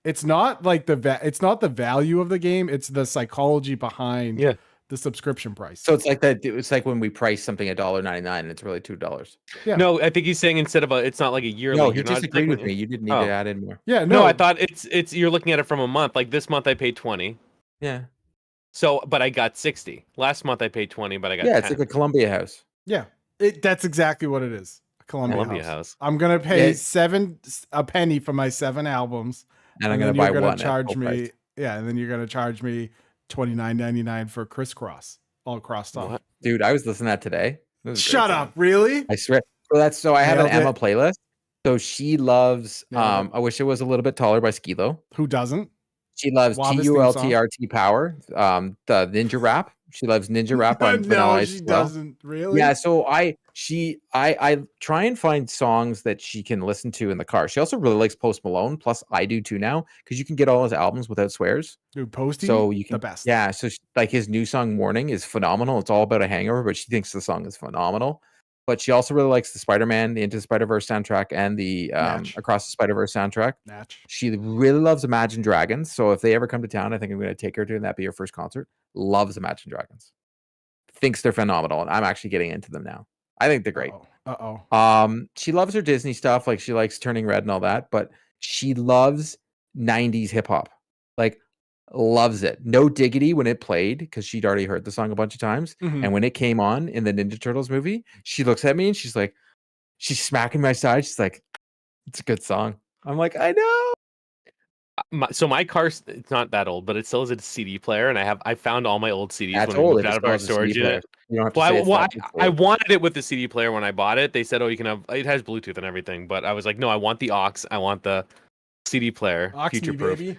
It's not like it's not the value of the game. It's the psychology behind the subscription price. So it's like that. It's like when we price something $1.99 and it's really $2. Yeah. No, I think he's saying instead of it's not like a yearly. No, he just agreed with me. You didn't need to add in more. Yeah, no, I thought it's you're looking at it from a month. Like this month I paid 20. Yeah. So, but I got 60. Last month I paid 20, but I got 10. It's like a Columbia House. Yeah, that's exactly what it is. A Columbia House. I'm gonna pay a penny for my 7 albums, and I'm gonna buy one. Charge me, and then you're gonna charge me $29.99 for Crisscross all crossed off. Dude, I was listening to that today. Shut up, really? I swear. So I have an Emma playlist. So she loves I Wish It Was a Little Bit Taller by Skilo. Who doesn't? She loves TULTRT Power, the Ninja Rap. She loves Ninja Rap on Vanilla Ice. No, she doesn't. Really? Yeah, so I try and find songs that she can listen to in the car. She also really likes Post Malone, plus I do too now, because you can get all his albums without swears. Dude, Posty, so you can, the best. Yeah, so like his new song Morning is phenomenal. It's all about a hangover, but she thinks the song is phenomenal. But she also really likes the Spider-Man, the Into the Spider-Verse soundtrack, and the Across the Spider-Verse soundtrack. She really loves Imagine Dragons. So if they ever come to town, I think I'm going to take her to, and that'd be her first concert. Loves Imagine Dragons. Thinks they're phenomenal, and I'm actually getting into them now. I think they're great. She loves her Disney stuff, like she likes Turning Red and all that, but she loves 90s hip hop. Like, loves it. No Diggity when it played, because she'd already heard the song a bunch of times. And when it came on in the Ninja Turtles movie, she looks at me and she's like, she's smacking my side. She's like, it's a good song. I'm like, I know. So my car, it's not that old, but it still has a CD player, and I found all my old CDs That's when we old. moved It out of still our has a CD storage player. unit. You don't have to Well, say I, it's well, that. I wanted it with the CD player when I bought it. They said, "Oh, you can have it has Bluetooth and everything," but I was like, "No, I want the aux. I want the CD player, Ox me, future proof." baby.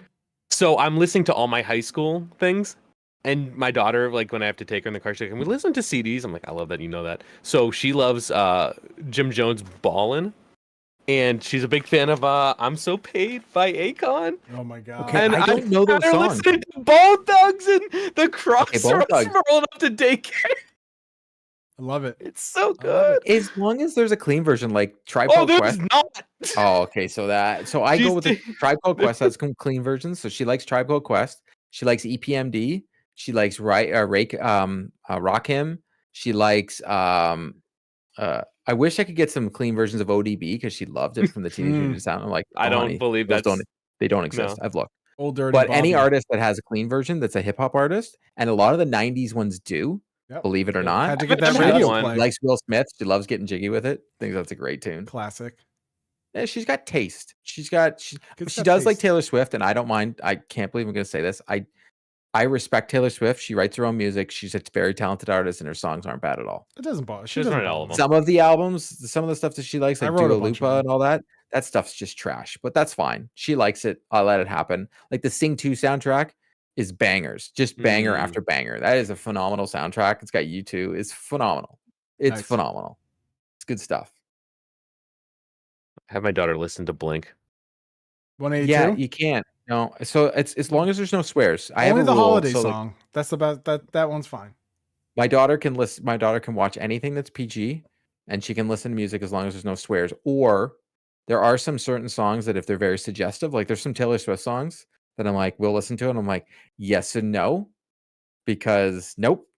So I'm listening to all my high school things, and my daughter, like when I have to take her in the car, she's like, "Can we listen to CDs?" I'm like, "I love that you know that." So she loves Jim Jones Ballin'. And she's a big fan of "I'm So Paid" by Akon. Oh my god. Okay, And I don't know those they're songs. listening to Bone Thugs and the Bone Crossroads Thugs. rolling up to daycare. I love it. It's so I love good. As long as there's a clean version, like Tribe Oh, Called there's Quest. not. Oh, okay. So I go with the Tribe Called Quest. That's clean version. So she likes Tribe Called Quest. She likes EPMD. She likes Rakim. She likes I wish I could get some clean versions of ODB because she loved it from the Teenage Mutant Ninja Sound. I'm like, I oh, don't honey, believe those that's they don't exist. no. I've looked. Old Dirty But any Bobby. artist that has a clean version that's a hip hop artist, and a lot of the '90s ones do, Yep. believe it or Yeah. not. Had to get I that bet radio one. play. Likes Will Smith. She loves getting jiggy with it. Thinks that's a great tune. Classic. Yeah, she's got taste. She Good does stuff, like taste. Taylor Swift, and I don't mind. I can't believe I'm going to say this. I respect Taylor Swift. She writes her own music. She's a very talented artist, and her songs aren't bad at all. It doesn't bother. She doesn't write all of them. Some of the albums, some of the stuff that she likes, I like wrote a Dua bunch of Lipa them. and all that, that stuff's just trash. But that's fine. She likes it. I'll let it happen. Like the Sing 2 soundtrack is bangers, just banger after banger. That is a phenomenal soundtrack. It's got U2. It's phenomenal. It's Nice. phenomenal. It's good stuff. Have my daughter listen to Blink. 182. Yeah, you can't. No, so it's as long as there's no swears. I have Only a the rule, holiday so, like, song. That's the best. That one's fine. my daughter can listen. My daughter can watch anything that's PG, and she can listen to music as long as there's no swears. Or there are some certain songs that if they're very suggestive, like there's some Taylor Swift songs that I'm like, we'll listen to, and I'm like, yes and no, because nope.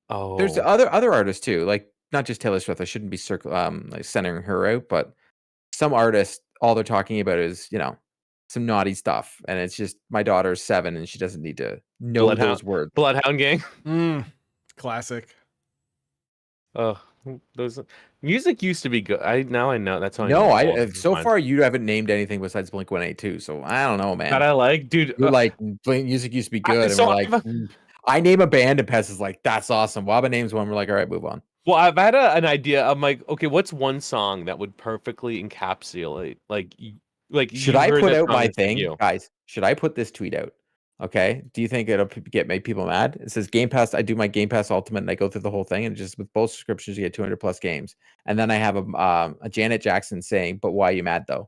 Oh, There's other artists too, like not just Taylor Swift. I shouldn't be like centering her out, but some artists, all they're talking about is some naughty stuff, and it's just my daughter's 7 and she doesn't need to know those words. Bloodhound Gang. Classic. Oh, those music used to be good. Now I know that's how. No, I so far you haven't named anything besides Blink-182, so I don't know, man. that I like, dude. You're like Blink music used to be good, and so we're like, I name a band and Pez is like, that's awesome. Waba names one, we're like, all right, move on. Well, I've had an idea. I'm like, okay, what's one song that would perfectly encapsulate like Should I put out my thing, guys? Should I put this tweet out? Okay. Do you think it'll make people mad? It says Game Pass. I do my Game Pass Ultimate, and I go through the whole thing, and just with both subscriptions, you get 200 plus games. And then I have a Janet Jackson saying, "But why are you mad though?"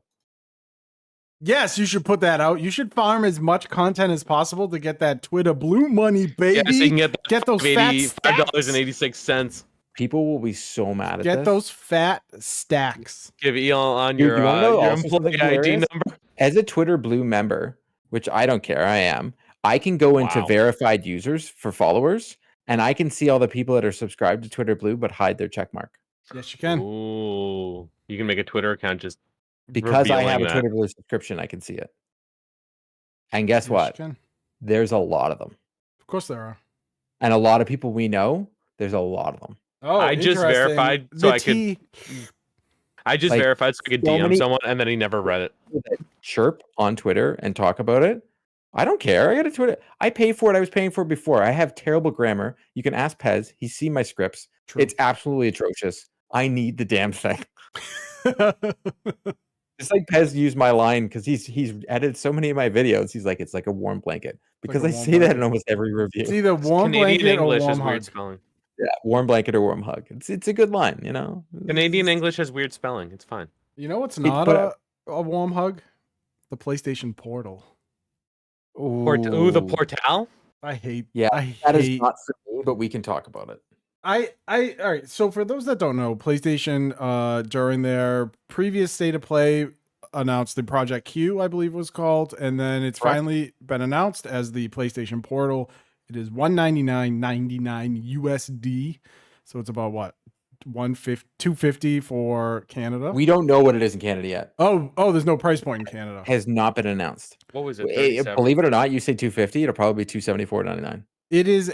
Yes, you should put that out. You should farm as much content as possible to get that Twitter blue money, baby. Yeah, so you can get those fat $5.86. People will be so mad at Get this. those fat stacks. Give Elon Dude, your you wanna know also employee something ID hilarious? number. As a Twitter Blue member, which I don't care, I am. I can go into Wow. verified users for followers, and I can see all the people that are subscribed to Twitter Blue but hide their check mark. Yes, you can. Ooh, you can make a Twitter account just Because I have a revealing that. Twitter Blue subscription, I can see it. And guess Yes, what? you can. There's a lot of them. Of course there are. And a lot of people we know, there's a lot of them. Oh, I just interesting. verified so I could- I just Like, verified so I could so DM many- someone, and then he never read it. People that chirp on Twitter and talk about it. I don't care. I got a Twitter. I pay for what I was paying for before. I have terrible grammar. You can ask Pez. He's seen my scripts. True. It's absolutely atrocious. I need the damn thing. It's like Pez used my line because he's edited so many of my videos. He's like, it's like a warm blanket. Because a I warm say that blanket. in almost every review. It's either warm Canadian blanket English or has warm weird hug. spelling. Yeah, warm blanket or warm hug. It's a good line, you know. Canadian English has weird spelling. It's fine. You know what's not but- a warm hug? The PlayStation Portal. Ooh, the Portal. I hate. Yeah, I that is hate. not for me, but we can talk about it. All right. So for those that don't know, PlayStation, during their previous state of play, announced the Project Q, I believe it was called, and then it's Correct. finally been announced as the PlayStation Portal. It is $199.99 USD. So it's about what, $250 for Canada. We don't know what it is in Canada yet. Oh, there's no price point in Canada. Has not been announced. What was it? Eh, 37? believe it or not, you say 250, it'll probably be 274.99. It is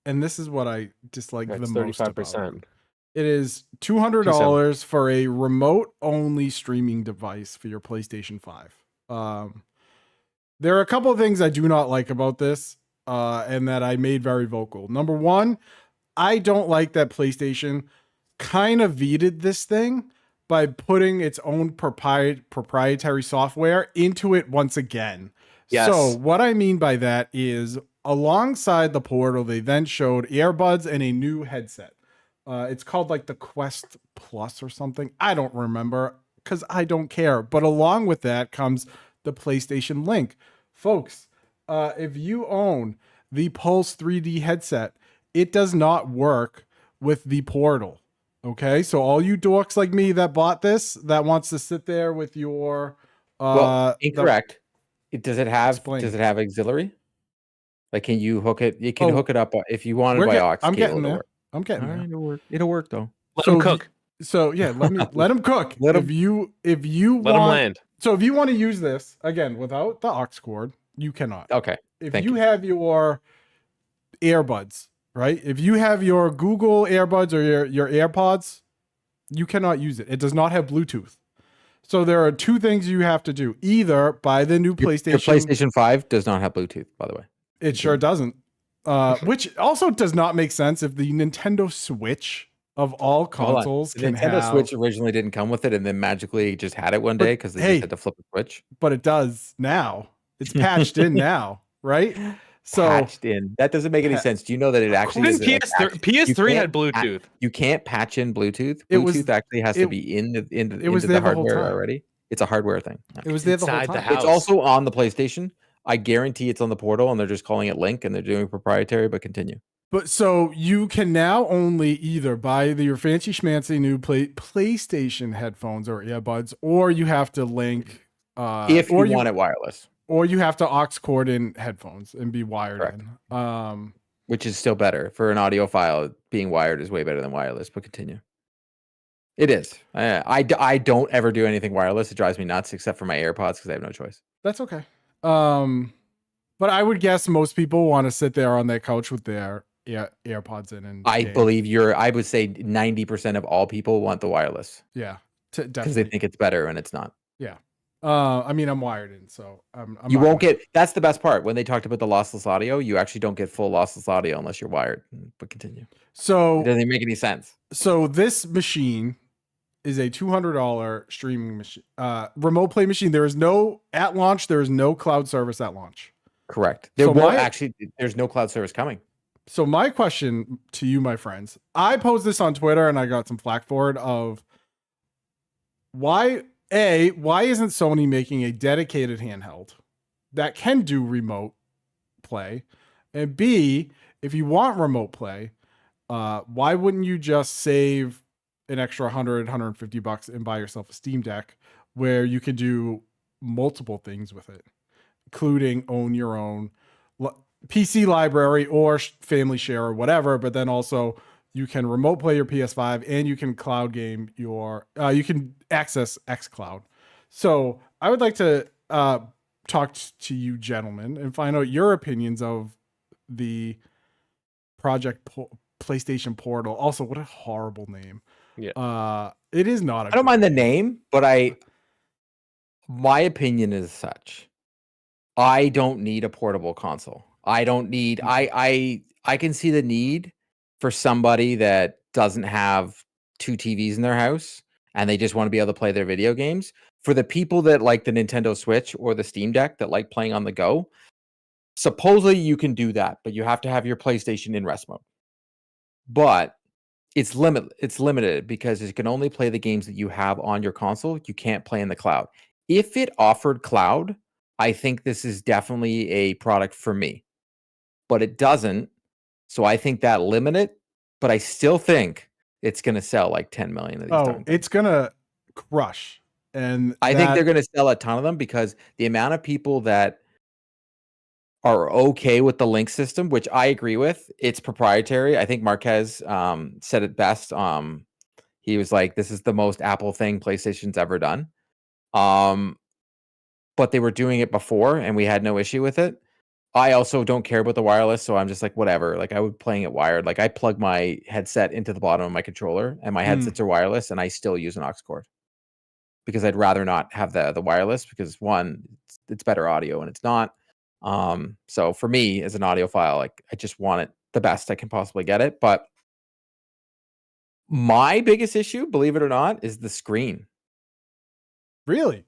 and this is what I dislike the That's most about 35%. it. It is $200 for a remote only streaming device for your PlayStation 5. There are a couple of things I do not like about this, and that I made very vocal. Number one, I don't like that PlayStation kind of vetoed this thing by putting its own proprietary software into it once again. Yes. So what I mean by that is alongside the Portal, they then showed earbuds and a new headset. It's called like the Quest Plus or something. I don't remember because I don't care. But along with that comes the PlayStation Link. Folks, if you own the Pulse 3D headset, it does not work with the Portal. Okay, so all you dorks like me that bought this, that wants to sit there with your well, incorrect. Does it have Explain. auxiliary? Like, can you hook it? You can hook it up if you want it by aux I'm cable. getting there. Work. I'm getting there. It'll work. It'll work though. Let him cook. So yeah, let him cook. Let if you Let want, him land. So if you want to use this again without the aux cord, you cannot. Okay. If you have your earbuds, right? If you have your Google earbuds or your AirPods, you cannot use it. It does not have Bluetooth. So there are two things you have to do. Either buy the new PlayStation. Your PlayStation 5 does not have Bluetooth, by the way. It sure doesn't. Which also does not make sense if the Nintendo Switch of all consoles can Nintendo have... Switch originally didn't come with it and then magically just had it one day because they just had to flip a switch. But it does now. It's patched in now, right? So patched in. That doesn't make any sense. Do you know that it actually is PS3 had Bluetooth. You can't patch in Bluetooth. Bluetooth actually has to be into the hardware already. It's a hardware thing. It was there the whole time. It's also on the PlayStation. I guarantee it's on the Portal and they're just calling it Link and they're doing proprietary, but continue. But so you can now only either buy your fancy schmancy new PlayStation headphones or earbuds, or you have to link if you want it wireless. Or you have to aux cord in headphones and be wired in. Which is still better. For an audiophile, being wired is way better than wireless, but continue. It is. I don't ever do anything wireless. It drives me nuts, except for my AirPods, because I have no choice. That's okay. But I would guess most people want to sit there on their couch with their AirPods in. And I would say 90% of all people want the wireless. Yeah. Because they think it's better and it's not. Yeah. I mean, I'm wired in, so you won't get. That's the best part. When they talked about the lossless audio, you actually don't get full lossless audio unless you're wired. But continue. So it doesn't make any sense. So this machine is a $200 streaming machine, remote play machine. There is no cloud service at launch. Correct. There's no cloud service coming. So my question to you, my friends, I posed this on Twitter and I got some flack for it. Of why isn't Sony making a dedicated handheld that can do remote play? And B, if you want remote play, why wouldn't you just save an extra $150 and buy yourself a Steam Deck where you could do multiple things with it, including own your own PC library or family share or whatever, but then also you can remote play your PS5 and you can cloud game you can access xCloud. So I would like to talk to you gentlemen and find out your opinions of the PlayStation Portal. Also, what a horrible name. Yeah. It is not. I don't mind the name, but my opinion is such. I don't need a portable console. I don't need. I can see the need for somebody that doesn't have 2 TVs in their house and they just want to be able to play their video games. For the people that like the Nintendo Switch or the Steam Deck that like playing on the go, supposedly you can do that, but you have to have your PlayStation in rest mode. But it's limited because it can only play the games that you have on your console. You can't play in the cloud. If it offered cloud, I think this is definitely a product for me. But it doesn't. So I think that limited, but I still think it's going to sell like 10 million of these. Oh, it's going to crush. And I think they're going to sell a ton of them because the amount of people that are okay with the Link system, which I agree with, it's proprietary. I think Marquez said it best. He was like, this is the most Apple thing PlayStation's ever done. But they were doing it before and we had no issue with it. I also don't care about the wireless, so I'm just like, whatever. Like I would playing it wired. Like I plug my headset into the bottom of my controller and my headsets are wireless and I still use an aux cord. because I'd rather not have the wireless, because one, it's better audio and it's not. So for me as an audiophile, like I just want it the best I can possibly get it. But my biggest issue, believe it or not, is the screen. Really?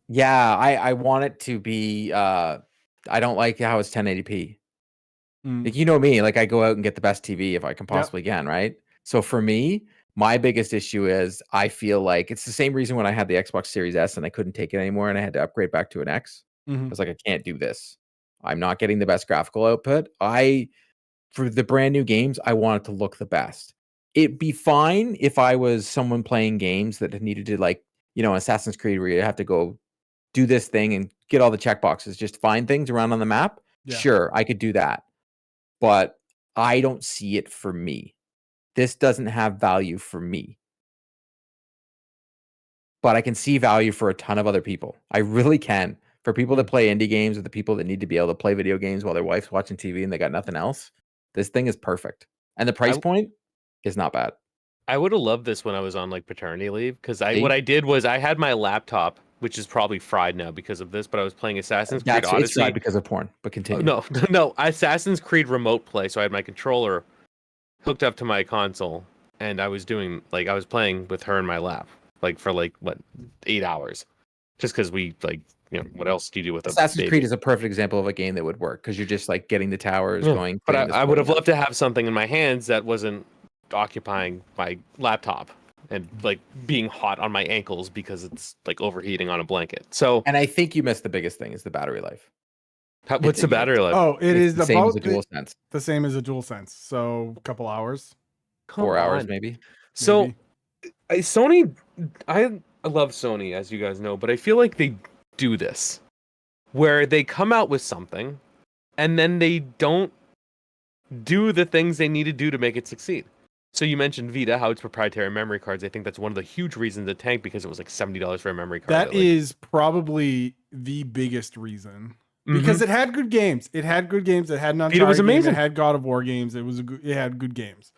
Yeah, I want it to be I don't like how it's 1080p. Like, you know me, like I go out and get the best TV if I can possibly can, right? So for me, my biggest issue is I feel like it's the same reason when I had the Xbox Series S and I couldn't take it anymore and I had to upgrade back to an X. I was like, I can't do this. I'm not getting the best graphical output. For the brand new games, I want it to look the best. It'd be fine if I was someone playing games that needed to, like, you know, Assassin's Creed, where you have to go do this thing and get all the checkboxes, just find things around on the map. Yeah. Sure, I could do that. But I don't see it for me. This doesn't have value for me. But I can see value for a ton of other people. I really can. For people that play indie games, or the people that need to be able to play video games while their wife's watching TV and they got nothing else, this thing is perfect. And the price point is not bad. I would have loved this when I was on like paternity leave, because See? what I did was I had my laptop, which is probably fried now because of this, but I was playing Assassin's Creed It's Odyssey. fried because of porn, but continue. No, Assassin's Creed remote play. So I had my controller hooked up to my console, and I was playing with her in my lap, like for like what 8 hours, just because we like, you know, what else do you do with Assassin's Creed is a perfect example of a game that would work, because you're just like getting the towers going. But I would have loved to have something in my hands that wasn't occupying my laptop and like being hot on my ankles because it's like overheating on a blanket. So, and I think you missed the biggest thing, is the battery life. What's the battery life? Oh, it's the same as a DualSense. The same as a DualSense. So a couple hours. 4 hours maybe. So Sony, I love Sony, as you guys know, but I feel like they do this where they come out with something and then they don't do the things they need to do to make it succeed. So you mentioned Vita, how it's proprietary memory cards. I think that's one of the huge reasons it tanked, because it was like $70 for a memory card. That is probably the biggest reason, because it had good games. It had good games. It had Vita was amazing. It had God of War games. It had good games.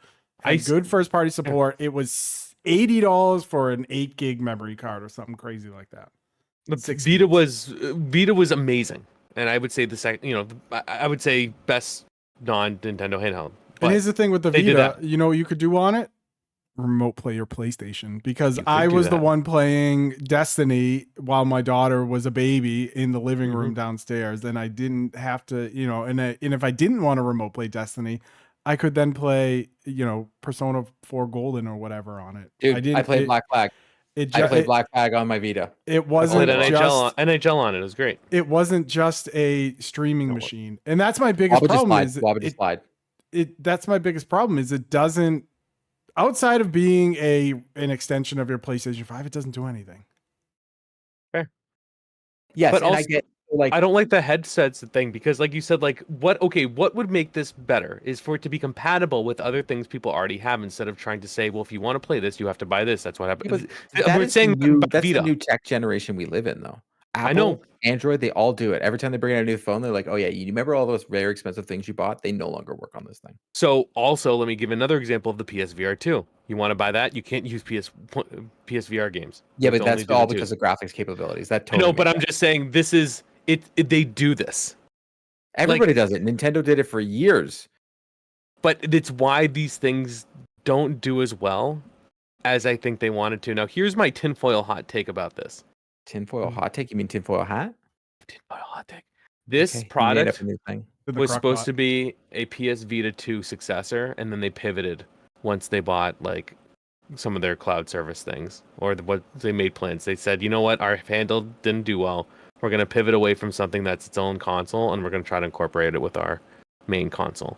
It had good first party support. It was $80 for an 8 gig memory card or something crazy like that. Vita was amazing, and I would say the second, you know, I would say best non-Nintendo handheld. And here's the thing with the Vita, you know what you could do on it? Remote play your PlayStation, because I was the one playing Destiny while my daughter was a baby in the living room downstairs, and I didn't have to, you know, and if I didn't want to remote play Destiny, I could then play, you know, Persona 4 Golden or whatever on it. Dude, I played Black Flag. I played Black Flag on my Vita. It wasn't NHL on it. It was great. It wasn't just a streaming machine, and that's my biggest problem. That's my biggest problem. Is it doesn't, outside of being an extension of your PlayStation 5, it doesn't do anything. Fair. Yes, but also, I get, like, I don't like the headsets thing, because like you said, like what would make this better is for it to be compatible with other things people already have, instead of trying to say, well, if you want to play this, you have to buy this. That's what happens. That's the new tech generation we live in, though. Apple, I know. Android, they all do it. Every time they bring out a new phone, they're like, oh yeah, you remember all those very expensive things you bought? They no longer work on this thing. So also, let me give another example of the PSVR 2. You want to buy that? You can't use PSVR games. Yeah, but that's all because of graphics capabilities. That totally. No, but I'm just saying, this is it. They do this. Everybody does it. Nintendo did it for years. But it's why these things don't do as well as I think they wanted to. Now, here's my tinfoil hot take about this. Tinfoil hot take? You mean tinfoil hat? Tinfoil hot take. This product was supposed to be a PS Vita 2 successor, and then they pivoted once they bought like some of their cloud service things, or what they made plans. They said, you know what, our handle didn't do well. We're going to pivot away from something that's its own console, and we're going to try to incorporate it with our main console.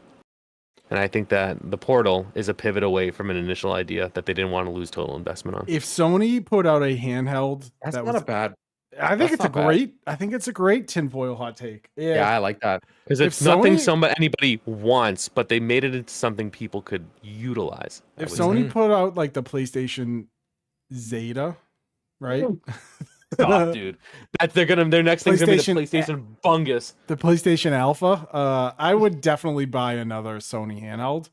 And I think that the Portal is a pivot away from an initial idea that they didn't want to lose total investment on. If Sony put out a handheld, that's not a bad. I think it's a great. I think it's a great tinfoil hot take. Yeah, I like that, because it's nothing anybody wants, but they made it into something people could utilize. If Sony put out like the PlayStation Zeta, right? Stop, dude. Their next thing's gonna be the PlayStation Bungus. The PlayStation Alpha. I would definitely buy another Sony handheld,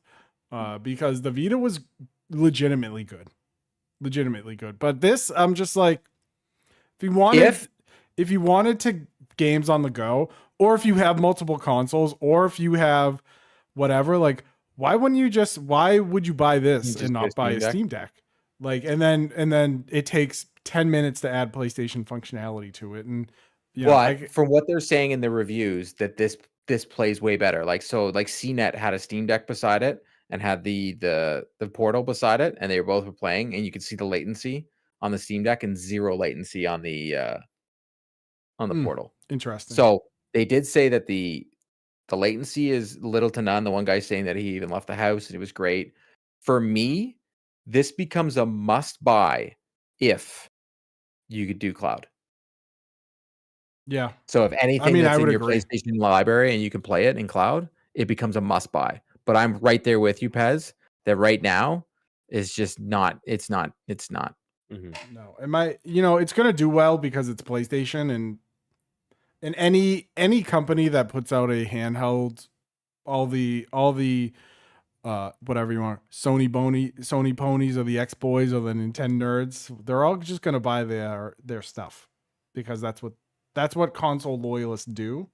because the Vita was legitimately good. But this, I'm just like, If you wanted to games on the go, or if you have multiple consoles, or if you have whatever, like why would you buy this and not buy a Steam Deck? Like, and then it takes 10 minutes to add PlayStation functionality to it. And from what they're saying in the reviews, that this plays way better. Like, so like CNET had a Steam Deck beside it and had the Portal beside it, and they were both playing, and you could see the latency on the Steam Deck and zero latency on the Portal. Interesting. So they did say that the latency is little to none. The one guy saying that he even left the house and it was great. For me, this becomes a must buy if you could do cloud. Yeah. So if anything that's in your PlayStation library and you can play it in cloud, it becomes a must buy. But I'm right there with you, Pez, that right now is just not. It's not. Mm-hmm. No, it's gonna do well because it's PlayStation, and any company that puts out a handheld, all the whatever you want, Sony ponies or the X boys or the Nintendo nerds, they're all just gonna buy their stuff because that's what console loyalists do.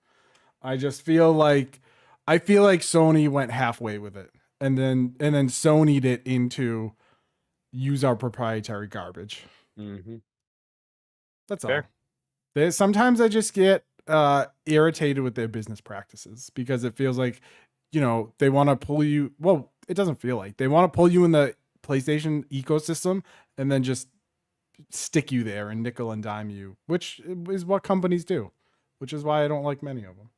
I feel like Sony went halfway with it, and then Sony'd it into use our proprietary garbage. Mm-hmm. That's Fair. all. Sometimes I just get irritated with their business practices because it feels like, they want to pull you. Well, it doesn't feel like they want to pull you in the PlayStation ecosystem and then just stick you there and nickel and dime you, which is what companies do, which is why I don't like many of them.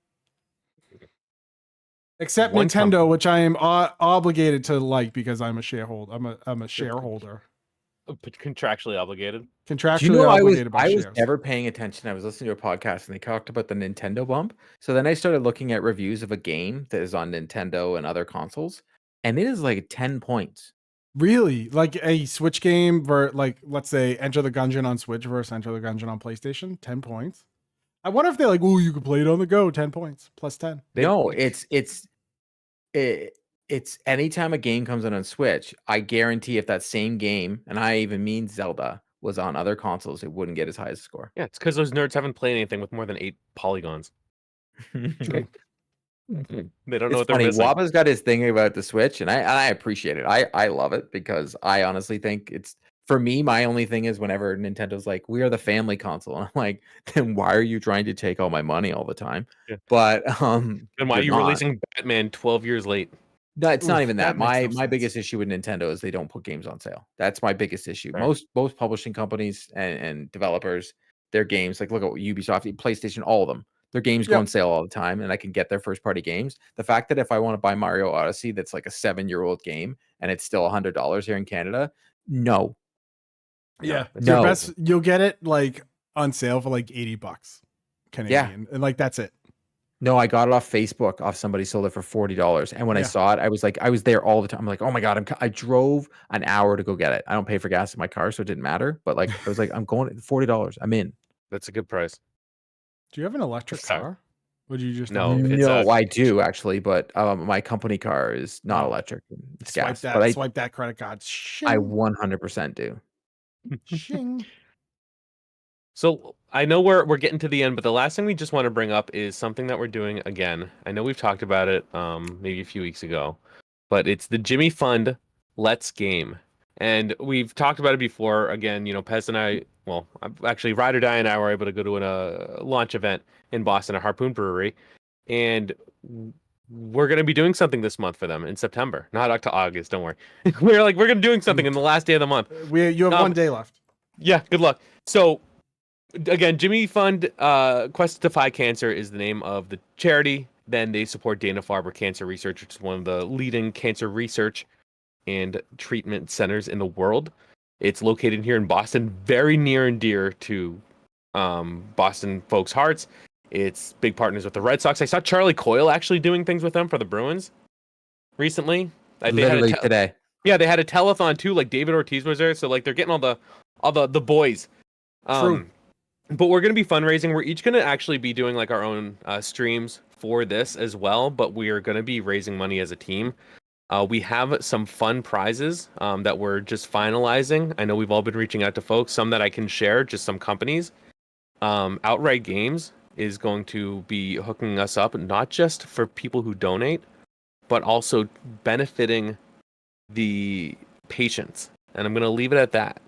Except Nintendo, which I am obligated to like because I'm a shareholder. I'm a shareholder. Contractually obligated. Contractually obligated by shares. I was never paying attention. I was listening to a podcast and they talked about the Nintendo bump. So then I started looking at reviews of a game that is on Nintendo and other consoles, and it is like 10 points. Really? Like a Switch game like, let's say Enter the Gungeon on Switch versus Enter the Gungeon on PlayStation, 10 points. I wonder if they're like, oh, you could play it on the go, 10 points, plus 10. No, it's anytime a game comes out on Switch, I guarantee if that same game, and I even mean Zelda, was on other consoles, it wouldn't get as high as a score. Yeah, it's because those nerds haven't played anything with more than 8 polygons. True. They don't know what they're funny. missing. Waba's got his thing about the Switch, and I appreciate it. I love it because I honestly think it's, for me, my only thing is whenever Nintendo's like, we are the family console, and I'm like, then why are you trying to take all my money all the time? Yeah. But and why are you releasing Batman 12 years late? No, it's not even that. My biggest issue with Nintendo is they don't put games on sale. That's my biggest issue. Right. Most publishing companies and developers, their games, like look at Ubisoft, PlayStation, all of them, their games go on sale all the time, and I can get their first party games. The fact that if I want to buy Mario Odyssey, that's like a 7-year-old game, and it's still $100 here in Canada, no. Yeah, no. You'll get it like on sale for like $80 Canadian, and like that's it. No, I got it off Facebook. Somebody sold it for $40, and when I saw it, I was like, I was there all the time. I'm like, oh my god, I drove an hour to go get it. I don't pay for gas in my car, so it didn't matter. But like, I was like, I'm going $40. I'm in. That's a good price. Do you have an electric car? Would you just no? I do actually, but my company car is not electric. It's gas. Swipe that credit card. Shing. I 100% do. Shing. So I know we're getting to the end, but the last thing we just want to bring up is something that we're doing again. I know we've talked about it maybe a few weeks ago, but it's the Jimmy Fund Let's Game. And we've talked about it before. Again, Pez and I, well, actually Ride or Die and I were able to go to a launch event in Boston, a Harpoon Brewery, and we're going to be doing something this month for them in September, not up to August. Don't worry. we're going to be doing something in the last day of the month. You have 1 day left. Yeah. Good luck. So again, Jimmy Fund Quest to Defy Cancer is the name of the charity. Then they support Dana-Farber Cancer Research, which is one of the leading cancer research and treatment centers in the world. It's located here in Boston, very near and dear to Boston folks' hearts. It's big partners with the Red Sox. I saw Charlie Coyle actually doing things with them for the Bruins recently. Literally today. Yeah, they had a telethon too. Like David Ortiz was there, so like they're getting all the boys. True. But we're going to be fundraising. We're each going to actually be doing like our own streams for this as well. But we are going to be raising money as a team. We have some fun prizes that we're just finalizing. I know we've all been reaching out to folks, some that I can share, just some companies. Outright Games is going to be hooking us up, not just for people who donate, but also benefiting the patients. And I'm going to leave it at that.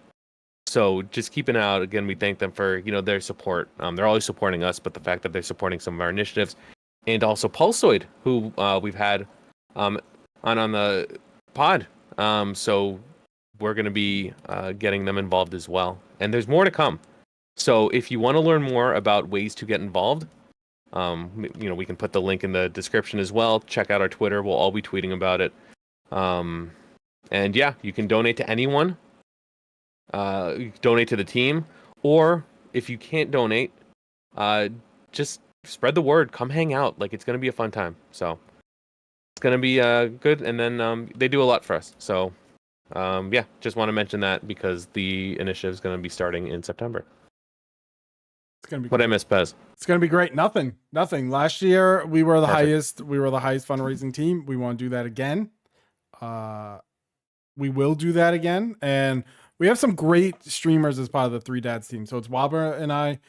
So just keep an eye out. Again, we thank them for, their support. They're always supporting us, but the fact that they're supporting some of our initiatives, and also Pulsoid, who we've had on the pod. So we're going to be getting them involved as well. And there's more to come. So if you want to learn more about ways to get involved, we can put the link in the description as well. Check out our Twitter. We'll all be tweeting about it. And yeah, you can donate to anyone. You can donate to the team, or if you can't donate, just spread the word. Come hang out. Like, it's going to be a fun time. So it's going to be good. And then they do a lot for us. So yeah, just want to mention that because the initiative is going to be starting in September. It's gonna be what I miss, Pez. It's gonna be great. Nothing. Last year we were the highest. We were the highest fundraising team. We want to do that again. We will do that again, and we have some great streamers as part of the Three Dads team. So it's Wabba and I,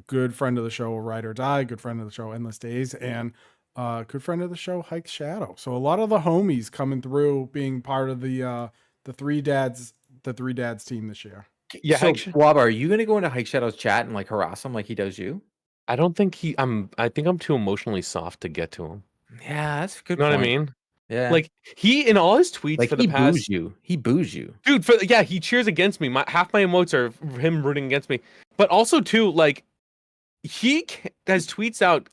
good friend of the show, Ride or Die, good friend of the show, Endless Days, and good friend of the show, Hike Shadow. So a lot of the homies coming through, being part of the Three Dads team this year. Yeah, so Wabba, are you gonna go into Hike Shadow's chat and like harass him like he does you? I don't think I think I'm too emotionally soft to get to him. Yeah, that's a good. You know point. what I mean? Yeah. Like he in all his tweets like for the past, he boos you, dude. He cheers against me. Half my emotes are him rooting against me, but also too like he has tweets out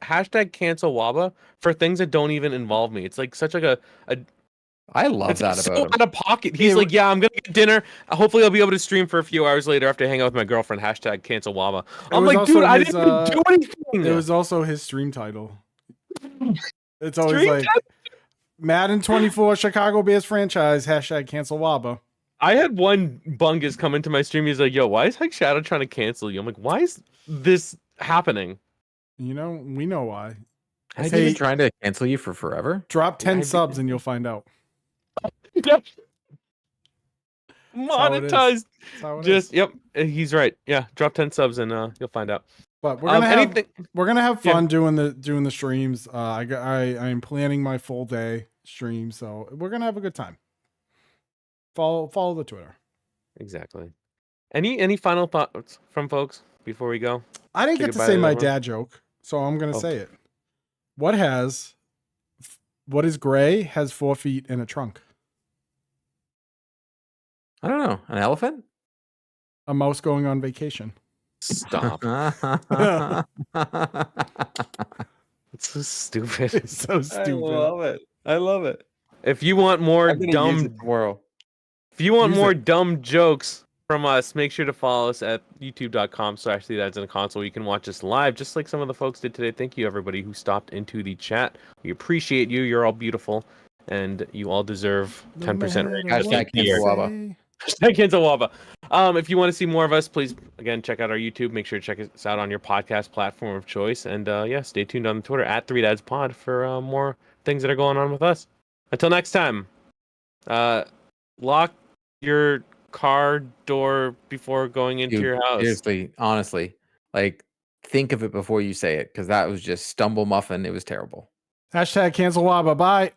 #cancel Wabba for things that don't even involve me. It's like such like a I love that so about him. out of pocket. He's like, yeah, I'm gonna get dinner. Hopefully, I'll be able to stream for a few hours later after I hang out with my girlfriend. #cancel Wabba. I'm like, dude, I didn't even do anything. It was also his stream title. It's always stream like Madden 24 Chicago Bears franchise #cancel Wabba. I had one bungus come into my stream. He's like, yo, why is Hike Shadow trying to cancel you? I'm like, why is this happening? We know why. Has he been trying to cancel you for forever? Drop 10 subs and you'll find out. Monetized. Just yep, he's right. Yeah, drop 10 subs and you'll find out. But we're gonna have fun doing the streams. I am planning my full day stream, so we're gonna have a good time. Follow the Twitter. Exactly. Any final thoughts from folks before we go? I didn't get to say my dad joke, so I'm gonna say it. What is gray, has 4 feet, and a trunk? I don't know. An elephant? A mouse going on vacation. Stop. It's so stupid. It's so stupid. I love it. If you want more dumb jokes from us, make sure to follow us at youtube.com/3dadsinaconsole. You can watch us live, just like some of the folks did today. Thank you, everybody who stopped into the chat. We appreciate you. You're all beautiful, and you all deserve 10% #cancel Wabba. If you want to see more of us, please again check out our YouTube. Make sure to check us out on your podcast platform of choice, and stay tuned on the Twitter at 3dadspod for more things that are going on with us. Until next time, lock your car door before going into your house. Seriously, honestly, like think of it before you say it, because that was just stumble muffin. It was terrible. #cancel Wabba. Bye.